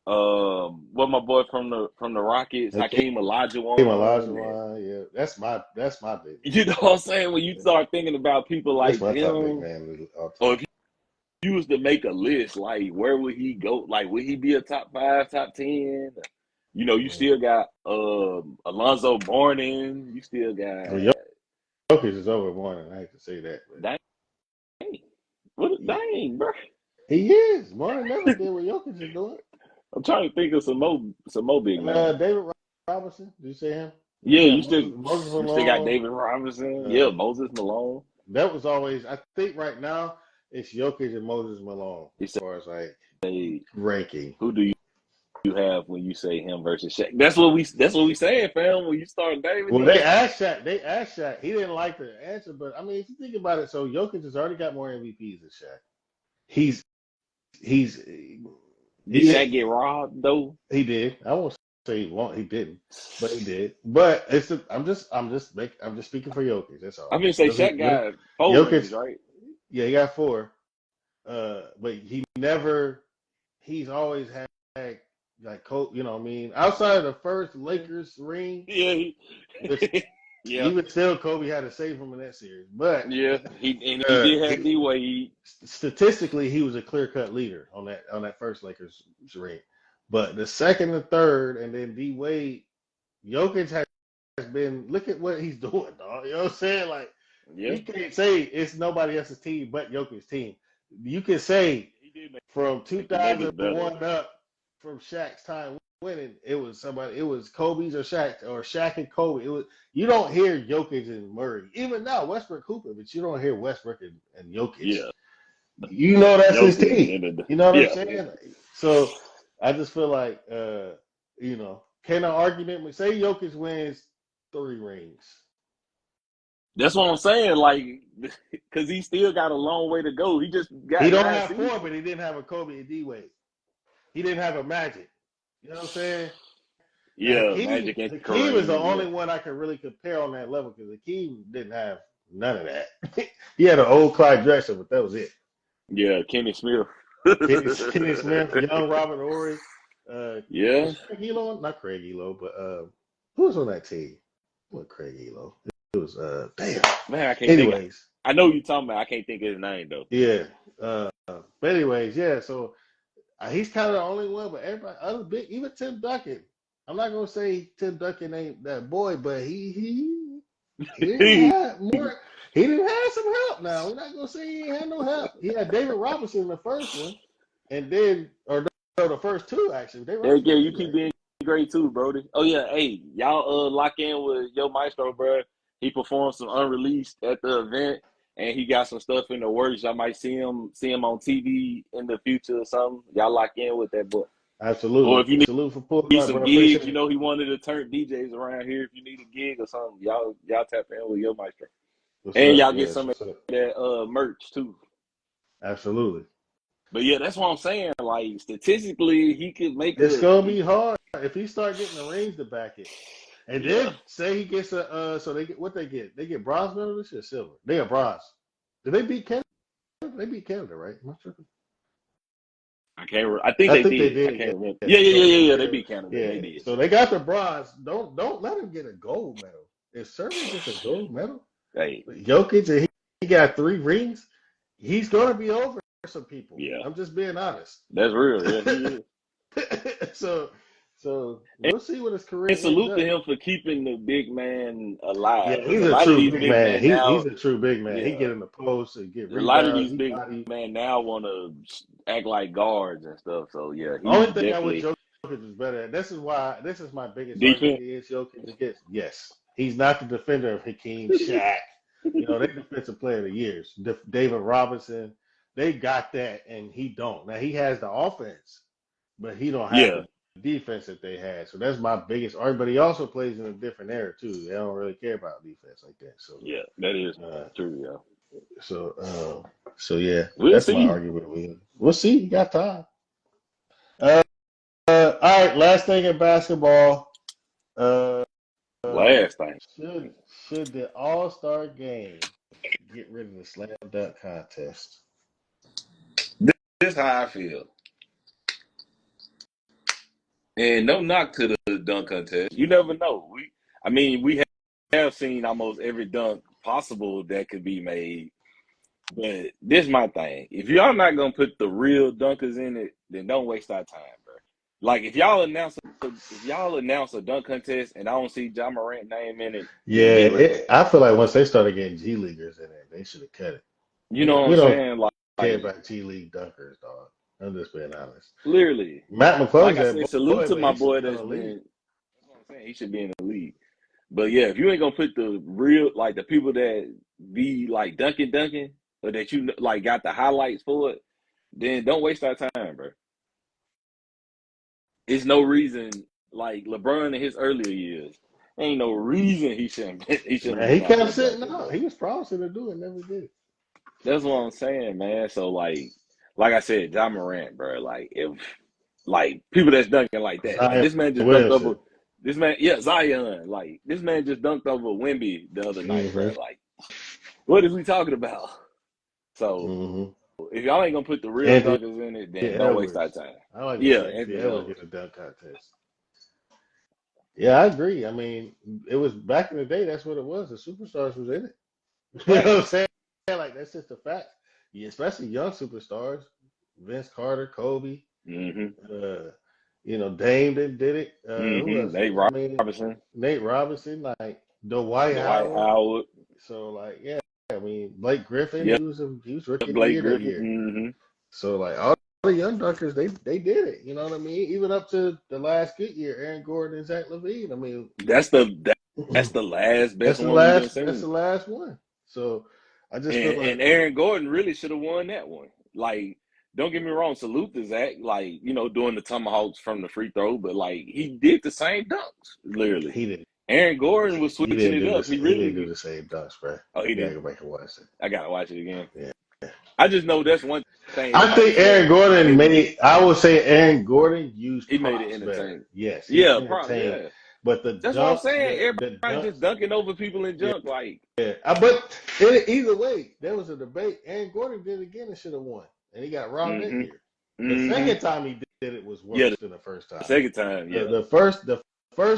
what my boy from the Rockets, Hakeem Olajuwon. Yeah, that's my baby. You know what I'm saying? When you start thinking about people like top them, big man, or if you was to make a list, like where would he go? Like would he be a top 5, top 10? You still got Alonzo Mourning. You still got Jokic is over Mourning. I hate to say that. But... Dang, bro. He is. Mourning never did what Jokic is doing. I'm trying to think of some more big men. David Robinson. Did you say him? Yeah, you still got David Robinson. Moses Malone. That was always. I think right now it's Jokic and Moses Malone as far as like ranking. Who do you have when you say him versus Shaq? That's what we saying, fam. When you start David. Well, they asked Shaq. He didn't like the answer, but I mean, if you think about it, so Jokic has already got more MVPs than Shaq. Did Shaq get robbed though? He did. I won't say he won't. He didn't, but he did. But I'm just speaking for Jokic. That's all. I'm gonna say Shaq got 4 rings, right? Yeah, he got 4. But he's always had like Kobe, you know what I mean? Outside of the first Lakers ring, even still Kobe had to save him in that series. But he did have D-Wade. Statistically, he was a clear-cut leader on that first Lakers ring. But the second and third, and then D-Wade, Jokic has been, look at what he's doing, dog. You know what I'm saying? Like, you can't say it's nobody else's team but Jokic's team. You can say from 2001 up, from Shaq's time winning, it was Kobe's or Shaq and Kobe. You don't hear Jokic and Murray. Even now, Westbrook Cooper, but you don't hear Westbrook and Jokic. You know that's his Joking. team. You know what I'm Yeah, saying? So I just feel like can an argument say Jokic wins 3 rings? that's what I'm saying. Like, because he still got a long way to go. He just He got don't 9 have 4, seasons. but he didn't have a Kobe and D Wade. He didn't have a Magic. You know what I'm saying? Now Yeah, Magic and Hakeem is the Kareem. Yeah, only one I can really compare on that level because Hakeem didn't have none of that. He had an old Clyde Drexler, but that was it. yeah, Kenny Smith. Kenny Smith, young Robert Horry, Yeah, was Craig Elo? Not Craig Elo, but who was on that team? What Craig Elo? It was damn. man, I can't think. Anyways, I know you talking about. I can't think of his name though. yeah. But anyways, yeah. So he's kind of the only one, but everybody other big, even Tim Duncan. I'm not gonna say Tim Duncan ain't that boy, but he didn't have more. He didn't have some help. Now we're not gonna say he ain't had no help. He had David Robinson in the first one, and then or no, the first two actually. David Eric, Robinson yeah, was you pretty keep great. being great too, Brody. Oh yeah, hey, y'all lock in with Yo Maestro, bro. He performed some unreleased at the event, and he got some stuff in the works. Y'all might see him on TV in the future or something. Y'all lock in with that boy. Or if Absolutely. you Salute for pulling need up, some bro. gigs, Appreciate you it. know he wanted to turn DJs around here. If you need a gig or something, y'all tap in with Yo Maestro, What's and up? y'all get Yes, some of what's up? that merch too. Absolutely. But yeah, that's what I'm saying. Like statistically, he could make It's a gonna be hard if he start getting the rings to back it. And yeah. then say he gets a so they get what they get? They get bronze medal this year, silver. They got bronze. Did they beat Canada? They beat Canada, right? Am I tripping? I can't. I think I they think they did. I did, can't remember. yeah. Yeah, yeah, yeah, So yeah, yeah. They they beat Canada. yeah. They did. So they got the bronze. Don't let him get a gold medal. If Server gets a gold medal, Hey, Jokic and he got 3 rings, he's gonna be over some people. yeah, I'm just being honest. that's real. Yeah, he is. so And, we'll see what his career and ends salute to up. him for keeping the big man alive. Yeah, Because he's a a lot of true these big big man. men now, He's a true big man. He yeah, get in the post and get a lot of rebounds. these He big body. men now want to act like guards and stuff. So yeah, The he only thing I wish definitely Jokic was better at. This is my biggest argument defense. against Jokic against. Yes, he's not the defender of Hakeem, Shaq. They defensive player of the years. David Robinson, they got that, and he don't. Now he has the offense, but he don't have Yeah, the defense that they had. So that's my biggest argument. But he also plays in a different era too. They don't really care about defense like that. So, yeah, that is uh, true. Yeah, so, yeah, we'll that's my see. argument with him. We'll see. You got time. Uh, all right. Last thing in basketball. Uh, Last thing, should should the All Star game get rid of the slam dunk contest? this is how I feel. And no knock to the dunk contest. You never know. We have seen almost every dunk possible that could be made. But this is my thing. If y'all not gonna put the real dunkers in it, then don't waste our time, bro. Like if y'all announce a dunk contest and I don't see John Morant name in it, then get rid of it. I feel like once they started getting G leaguers in it, they should have cut it. You know what I'm We don't saying? care Like about G League dunkers, dog. I'm just being honest. literally. Matt Like McClung's I that said, salute boy, to but my he should boy be on that's the been. league. That's what I'm saying. He should be in the league. But yeah, if you ain't gonna put the real, like the people that be like dunking, or that you like got the highlights for it, then don't waste our time, bro. It's no reason like LeBron in his earlier years. Ain't no reason he shouldn't Man, have he been out kept there sitting dunking, out. bro. He was promising to do it, never did. That's what I'm saying, man. So like I said, John Morant, bro. Like if like people that's dunking like that, like Zion this man just dunked over Williamson. this man, yeah, Zion. Like this man just dunked over Wemby the other night, hmm bro. Like what is we talking about? So hmm if y'all ain't gonna put the real Anthony dunkers in it, then don't waste our Edwards. time. I like to Yeah, see Anthony Anthony Edwards get Edwards. a dunk contest. Yeah, I agree. I mean, it was back in the day. That's what it was. The superstars was in it. You know what I'm Facts. saying? Like that's just a fact. Yeah, especially young superstars, Vince Carter, Kobe. Mm-hmm. Dame did it. Who Mm-hmm. else? Nate I mean, Robinson, Nate Robinson, like Dwight Dwight Howard. Howard, So like, yeah, I mean, Blake Griffin, yeah, he was rookie of the Blake year that Griffin. year. Mm-hmm. So like all the young dunkers, they did it. You know what I mean? Even up to the last good year, Aaron Gordon and Zach LaVine. I mean, That's the last best one we've that's seen. the last one. So I just feel And like Aaron Gordon really should have won that one. like, don't get me wrong, salute to Zach, like, you know, doing the tomahawks from the free throw, but like he did the same dunks, literally. He didn't. Aaron Gordon was He switching didn't it do up. the. He He didn't do really. the same dunks, bro. Oh, he You gotta didn't. go back and watch it. I gotta watch it again. Yeah. I just know that's one thing. I think Aaron Gordon made. I would say Aaron Gordon used. He made it props entertaining. better. Yes. Yeah, probably. Entertained. Yeah. But the That's dunks, what I'm saying. the Everybody dunks, just dunking over people in junk, like. yeah. But either way, there was a debate. Aaron Gordon did it again and should have won, and he got robbed that year. The second time he did it was worse than the first time. The second time, yeah. The first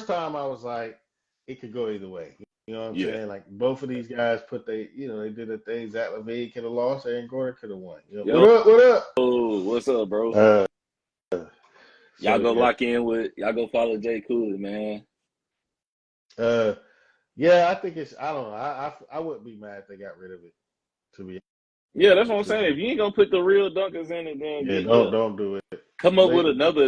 time I was like, it could go either way. You know what I'm saying? Like both of these guys they did a thing. Zach LaVine could have lost. Aaron Gordon could have won. You know, what up? Oh, what's up, bro? Y'all go lock in with. Y'all go follow Jay Cooley, man. Yeah, I think it's. I don't know. I wouldn't be mad if they got rid of it. To be. Yeah, that's what I'm saying. If you ain't gonna put the real dunkers in it, then don't do it. Come up with another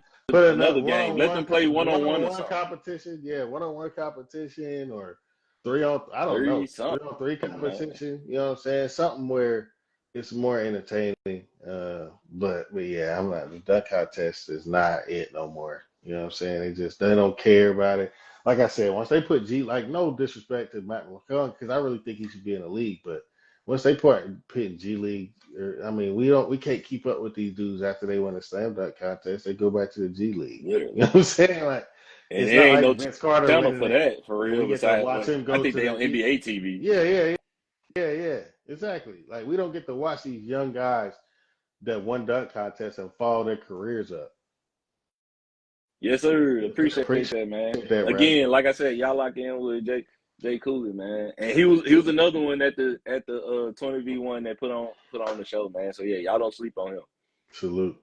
game. Let them play one-on-one or something. Competition, one-on-one competition or 3-on. I don't know. 3-on-3 competition. You know what I'm saying? Something where it's more entertaining. But yeah, I'm not. The dunk contest is not it no more. You know what I'm saying? They don't care about it. Like I said, once they put no disrespect to Matt McClung, because I really think he should be in the league, but once they put G League, we can't keep up with these dudes after they win a slam dunk contest. They go back to the G League. Literally. You know what I'm saying? Like, and it's there ain't not no like Vince Carter channel for that, for real. Besides, watch him go I think they on NBA TV. Yeah, exactly. Like we don't get to watch these young guys that won dunk contests and follow their careers up. Yes, sir. Appreciate that, man. Again, like I said, y'all lock in with Jay Cooley, man, and he was another one at the 20v1 that put on the show, man. So yeah, y'all don't sleep on him. Salute.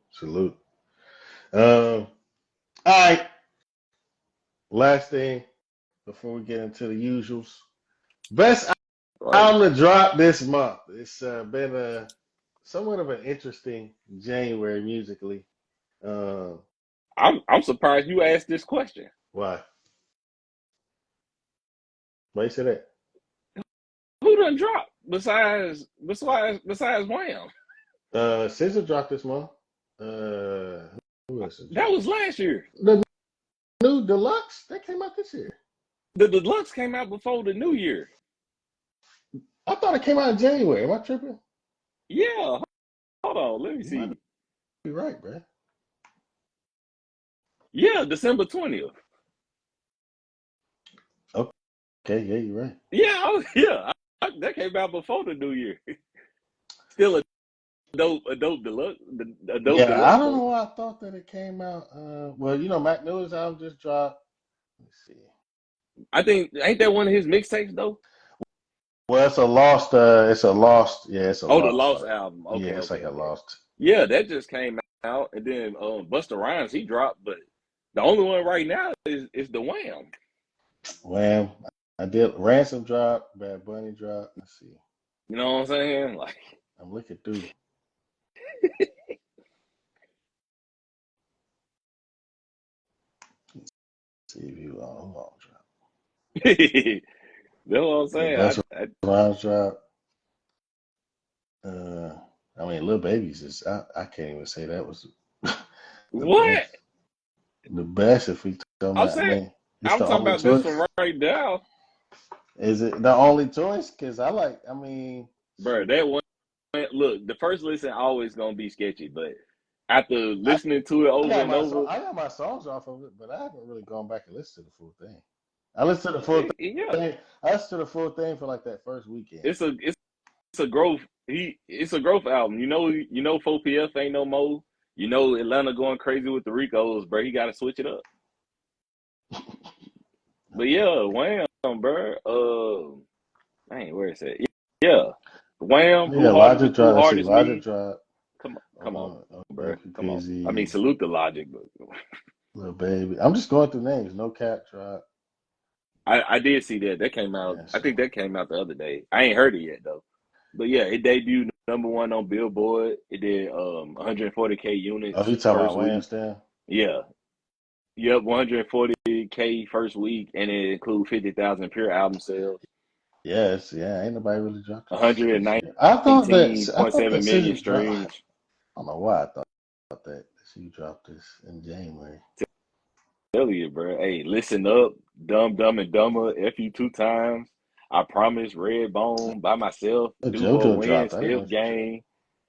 All right. Last thing before we get into the usuals, best album to drop this month. It's been somewhat of an interesting January musically. I'm surprised you asked this question. Why? Why you say that? Who done dropped besides Wham? SZA dropped this month. Who else? That was last year. The new Deluxe that came out this year. The Deluxe came out before the new year. I thought it came out in January. Am I tripping? Yeah. Hold on. Let me see. You're right, bro. Yeah, December 20th. Okay, yeah, you're right. Yeah, that came out before the new year. Still a dope deluxe. I don't know why I thought that it came out. Well, Mac Miller's album just dropped. Let's see. I think ain't that one of his mixtapes though? Well, it's a lost. Yeah, it's a. Oh, the Lost album. Okay, yeah, it's like a lost. Yeah, that just came out, and then Busta Rhymes he dropped, but the only one right now is the Wham. Wham. I did Ransom drop, Bad Bunny drop. Let's see. You know what I'm saying? Like I'm looking through. Let's see if you won't drop. That's what I'm saying. Rhymes drop. Lil Baby's is. I can't even say that was. What? The best if we talking about. I'm talking about this one right now. Is it the only choice? Because bro, that one. Look, the first listen always gonna be sketchy, but after listening to it over and over, I got my songs off of it, but I haven't really gone back and listened to the full thing. I listened to the full thing. Yeah. I listened to the full thing for like that first weekend. It's a growth. It's a growth album. You know, 4PF ain't no more. You know, Atlanta going crazy with the Ricos, bro. He got to switch it up. But yeah, Wham, bro. Where is it? Yeah, Wham. Yeah, Logic drop. Logic drop. Come on, bro. Come PZ. on. Salute the Logic, but Lil Baby. I'm just going through names. No Cap drop. I did see that. That came out. I think that came out the other day. I ain't heard it yet though. But yeah, it debuted #1 on Billboard. It did 140K units. Oh, you talking about Wham still? Yeah. Yep, 140K first week, and it includes 50,000 pure album sales. Yes, ain't nobody really dropped. 119.7 million streams. don't know why I thought that she dropped this in January. Tell you, bro. Hey, listen up, Dumb, Dumb and Dumber, F you 2 times. I promise, Red Bone, by myself, do or JoJo win, dropped. I didn't know stiff she dropped.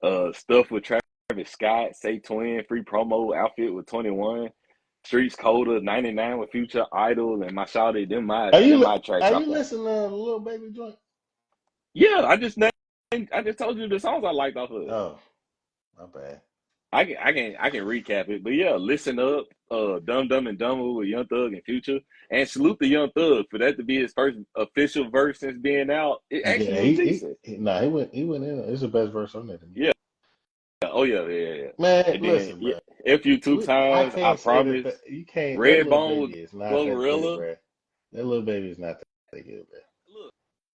game, stuff with Travis Scott, Say Twin, free promo outfit with 21, Streets Colder, 99 with Future Idol, and my shawty, them my track Are you dropped out. listening to the Little Baby joint? Yeah, I just told you the songs I liked off of it. Oh, my bad. I can recap it, but yeah, listen up, Dumb Dumb and Dumber with Young Thug and Future, and salute the Young Thug for that to be his first official verse since being out. It actually Yeah, was decent. he he went in. It's the best verse on there to me. Yeah. Oh yeah. Man, And then listen, yeah, bro. F you two I times, I can't say promise. that you can't. That Red Little Bone Baby with is not that good, Glorilla. bro. That Little Baby is not that good, bro.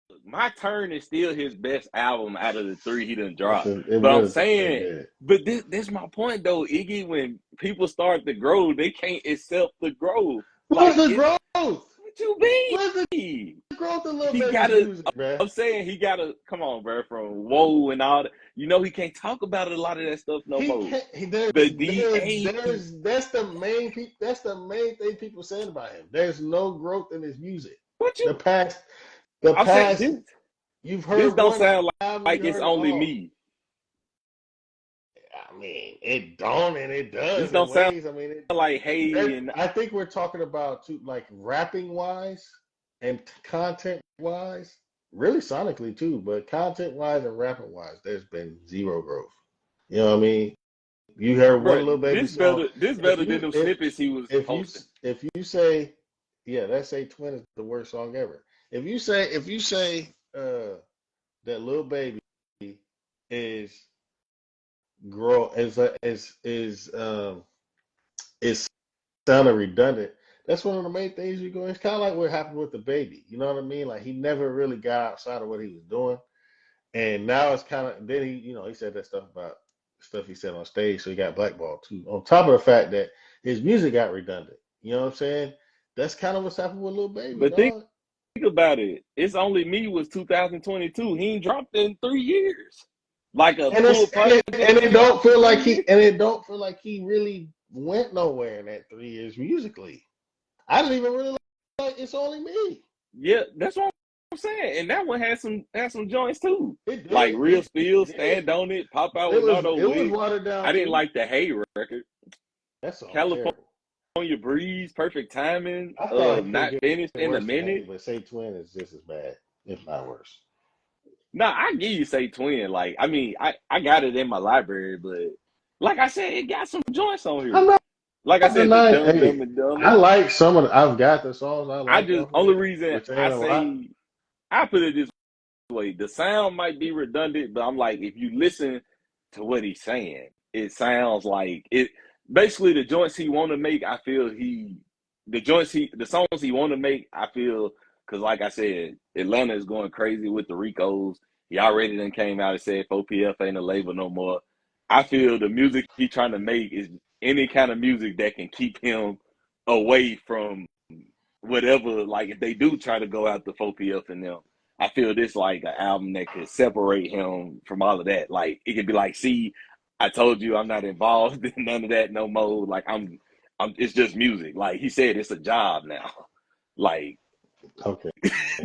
Look, My Turn is still his best album out of the 3 he done dropped. It But I'm really is that saying, good. but this my point though, Iggy. When people start to grow, they can't accept the growth. What's Like the growth? what you mean? What's the growth of Little He Baby's gotta. music, bro? I'm saying he gotta come on, bro. From Whoa and all that, he can't talk about a lot of that stuff no He more. can't. The DA, That's the main. That's the main thing people saying about him. There's no growth in his music. what The you? past. I'm saying this. You've This heard don't one sound album. like You it's heard them only all. me. I mean, it don't and it This does in don't sound ways. I mean, like Hey and I think we're talking about like rapping wise and content wise, really sonically too, but content wise and rapping wise, there's been zero growth. You know what I mean? You heard one bro. Little Baby This song. better. This If better than you them snippets he was posting. if you say, yeah, that say Twin is the worst song ever. If you say that Little Baby is grow is sounding redundant. That's one of the main things you go. It's kind of like what happened with the baby. You know what I mean? Like he never really got outside of what he was doing, and now it's kind of then he said that stuff about stuff he said on stage, so he got blackballed too. On top of the fact that his music got redundant. You know what I'm saying? That's kind of what's happened with Little Baby, But think dog. about it. It's only me was 2022. He ain't dropped in 3 years. Like a And full project it ain't don't dropped in feel like 3 years. he really went nowhere in that 3 years musically. I didn't even really like It's Only Me. Yeah, that's what I'm saying. And that one had some joints too. It Like did. Real Spill, It did. Stand on It, Pop Out It with was Nardo it was Wick. watered down I didn't too. like the Hey record. That song's California terrible. Breeze, Perfect Timing, I thought it Not could Finished get in a worse than Hey, Minute. but Say Twin is just as bad, if not worse. Nah, I give you Say Twin. Like, I mean, I got it in my library, but like I said, it got some joints on I'm here. not Like I said, the denying. Dumb Hey, Dumb and Dumber. I like some of the. I've got the songs I I like just off of only it, reason which ain't I a lot. say I put it this way, the sound might be redundant, but I'm like, if you listen to what he's saying, it sounds like it. Basically, the joints he want to make, I feel the songs he want to make, I feel, because like I said, Atlanta is going crazy with the Ricos. He already then came out and said 4PF ain't a label no more. I feel the music he trying to make is any kind of music that can keep him away from whatever. Like if they do try to go after 4PF and them, I feel this like an album that could separate him from all of that. Like it could be like, see, I told you I'm not involved in none of that no more. Like I'm it's just music. Like he said, it's a job now. Like Okay.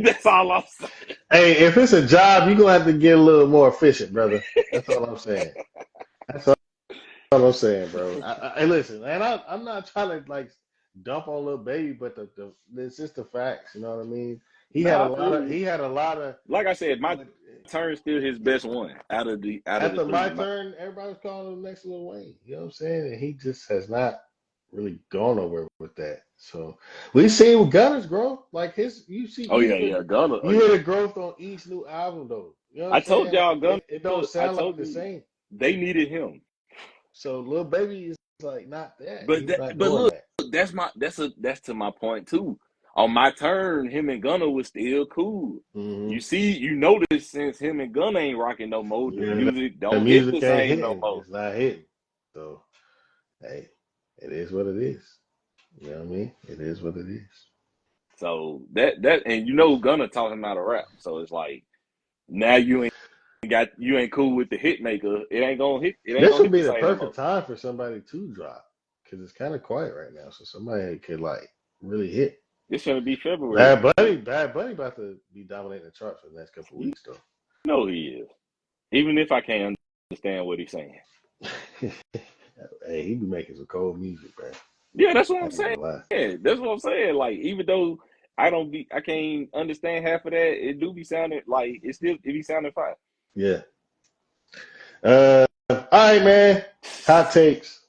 that's all I'm saying. Hey, if it's a job, you're gonna have to get a little more efficient, brother. That's all I'm saying. That's all I'm saying, bro. Hey, listen, and I'm not trying to like dump on Little Baby, but it's just the facts. You know what I mean? No, I feel you. He had a lot of Like I said, my what turn still his best one out of the after my three. turn, everybody's calling him next Lil Wayne. You know what I'm saying? And he just has not really gone nowhere with that. So we seen Gunna's growth. Like Oh yeah, Gunna. Oh you hear yeah. the growth on each new album though. You know what I I'm told saying? y'all Like Gunna. it don't I sound like told the you same. they needed him. So Lil Baby is like not that. But He's not but doing look, that. that's to my point too. On my turn, him and Gunna was still cool. Hmm. You notice since him and Gunna ain't rocking no more, the Yeah, music the don't hit the music ain't same no hitting. more. It's not hitting. So hey, it is what it is. You know what I mean? It is what it is. So that and Gunna taught him how to rap. So it's like now you ain't you ain't cool with the hit maker, it ain't gonna hit. It ain't This gonna would hit be the the same no perfect more. time for somebody to drop because it's kind of quiet right now. So somebody could like really hit. It's gonna be February. Bad Bunny about to be dominating the charts for the next couple of You weeks though. know he is. Even if I can't understand what he's saying. Hey, he be making some cold music, man. Yeah, that's what I I'm ain't saying. gonna lie. That's what I'm saying. Like, even though I can't understand half of that, it do be sounding like it be sounding fine. Yeah. All right, man. Hot takes.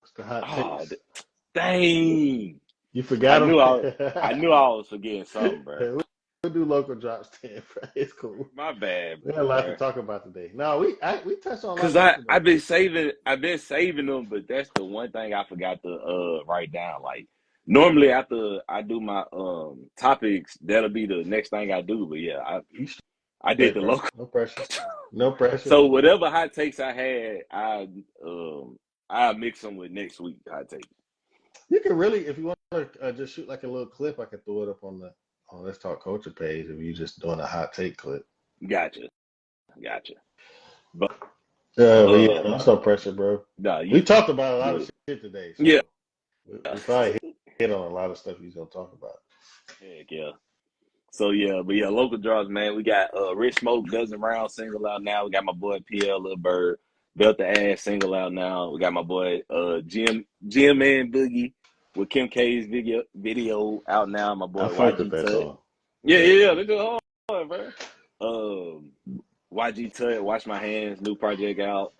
What's the hot Oh, takes? dang. You I forgot knew them? I knew I was forgetting something, bro. We'll do local drops then, bro. It's cool. My bad, We got a lot to bro. talk about today. No, we touched on a lot Cause of stuff today, I've man. been saving them, but that's the one thing I forgot to write down. Like, normally after I do my topics, that'll be the next thing I do. But yeah, You I did straight, the bro. local. No pressure. No pressure. So whatever hot takes I had, I mix them with next week hot takes. You can really, if you want to just shoot like a little clip, I could throw it up on the Let's Talk Culture page if you just doing a hot take clip. Gotcha. But But yeah, that's no pressure, bro. nah, We you talked about a lot of good. shit today, Yeah. so we probably hit on a lot of stuff he's gonna talk about. Heck yeah. So yeah, but yeah, local draws, man. We got Rich Smoke Dozen Round single out now. We got my boy PL Lil Bird Belt the Ass single out now. We got my boy Jim Man Boogie with Kim K's video out now. My I boy fuck with YG that Tut. song. Yeah. They go hard, bro. YG Tut, Wash My Hands, new project out.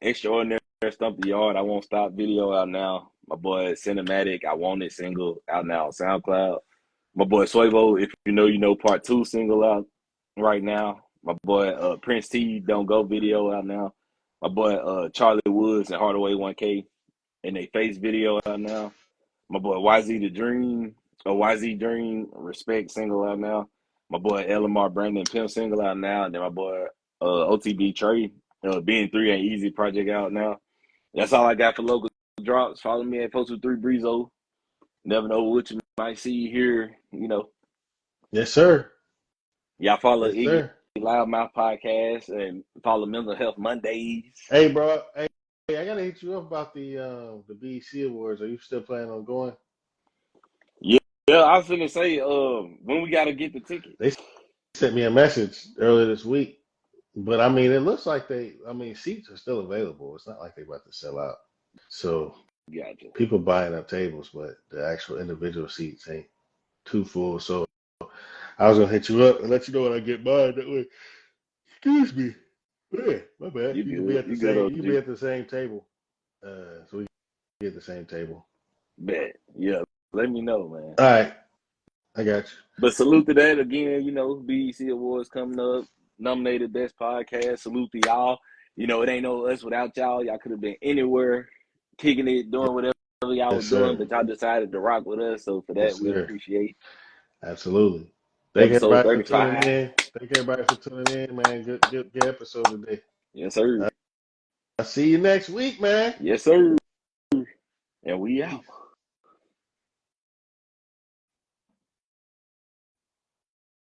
Extraordinary Stump the Yard, I Won't Stop video out now. My boy Cinematic, I Want It single out now on SoundCloud. My boy Suevo, If You Know Part 2 single out right now. My boy Prince T, Don't Go video out now. My boy Charlie Woods and Hardaway 1K and they Face video out now. My boy YZ The Dream, YZ Dream Respect single out now. My boy LMR Brandon Pimp single out now. And then my boy OTB Trey, Being 3 Ain't Easy project out now. That's all I got for local drops. Follow me at Post 3 Breezo. Never know what you might see here, Yes, sir. Y'all follow Yes, Iggy sir. Loudmouth Podcast and follow Mental Health Mondays. Hey, bro. Hey, I gotta hit you up about the BEC Awards. Are you still planning on going? Yeah, I was gonna say, when we gotta get the ticket. They sent me a message earlier this week, but I mean, it looks like seats are still available. It's not like they're about to sell out. So Gotcha. people buying up tables, but the actual individual seats ain't too full. So I was gonna hit you up and let you know when I get mine. That way, excuse me. Yeah, my bad. You You can be good? at the You good, same. You can be OG? at the same table. So we can be at the same table. Bet. Yeah, let me know, man. All right, I got you. But salute to that again. BEC Awards coming up. Nominated Best Podcast. Salute to y'all. It ain't no us without y'all. Y'all could have been anywhere, kicking it, doing whatever y'all Yes, was doing, sir. but y'all decided to rock with us. So for Yes, that, we sir. appreciate. Absolutely. Thank Episode everybody for tuning 35. in. Thank everybody for tuning in, man. Good episode today. Yes, sir. I'll see you next week, man. Yes, sir. And we out. Peace.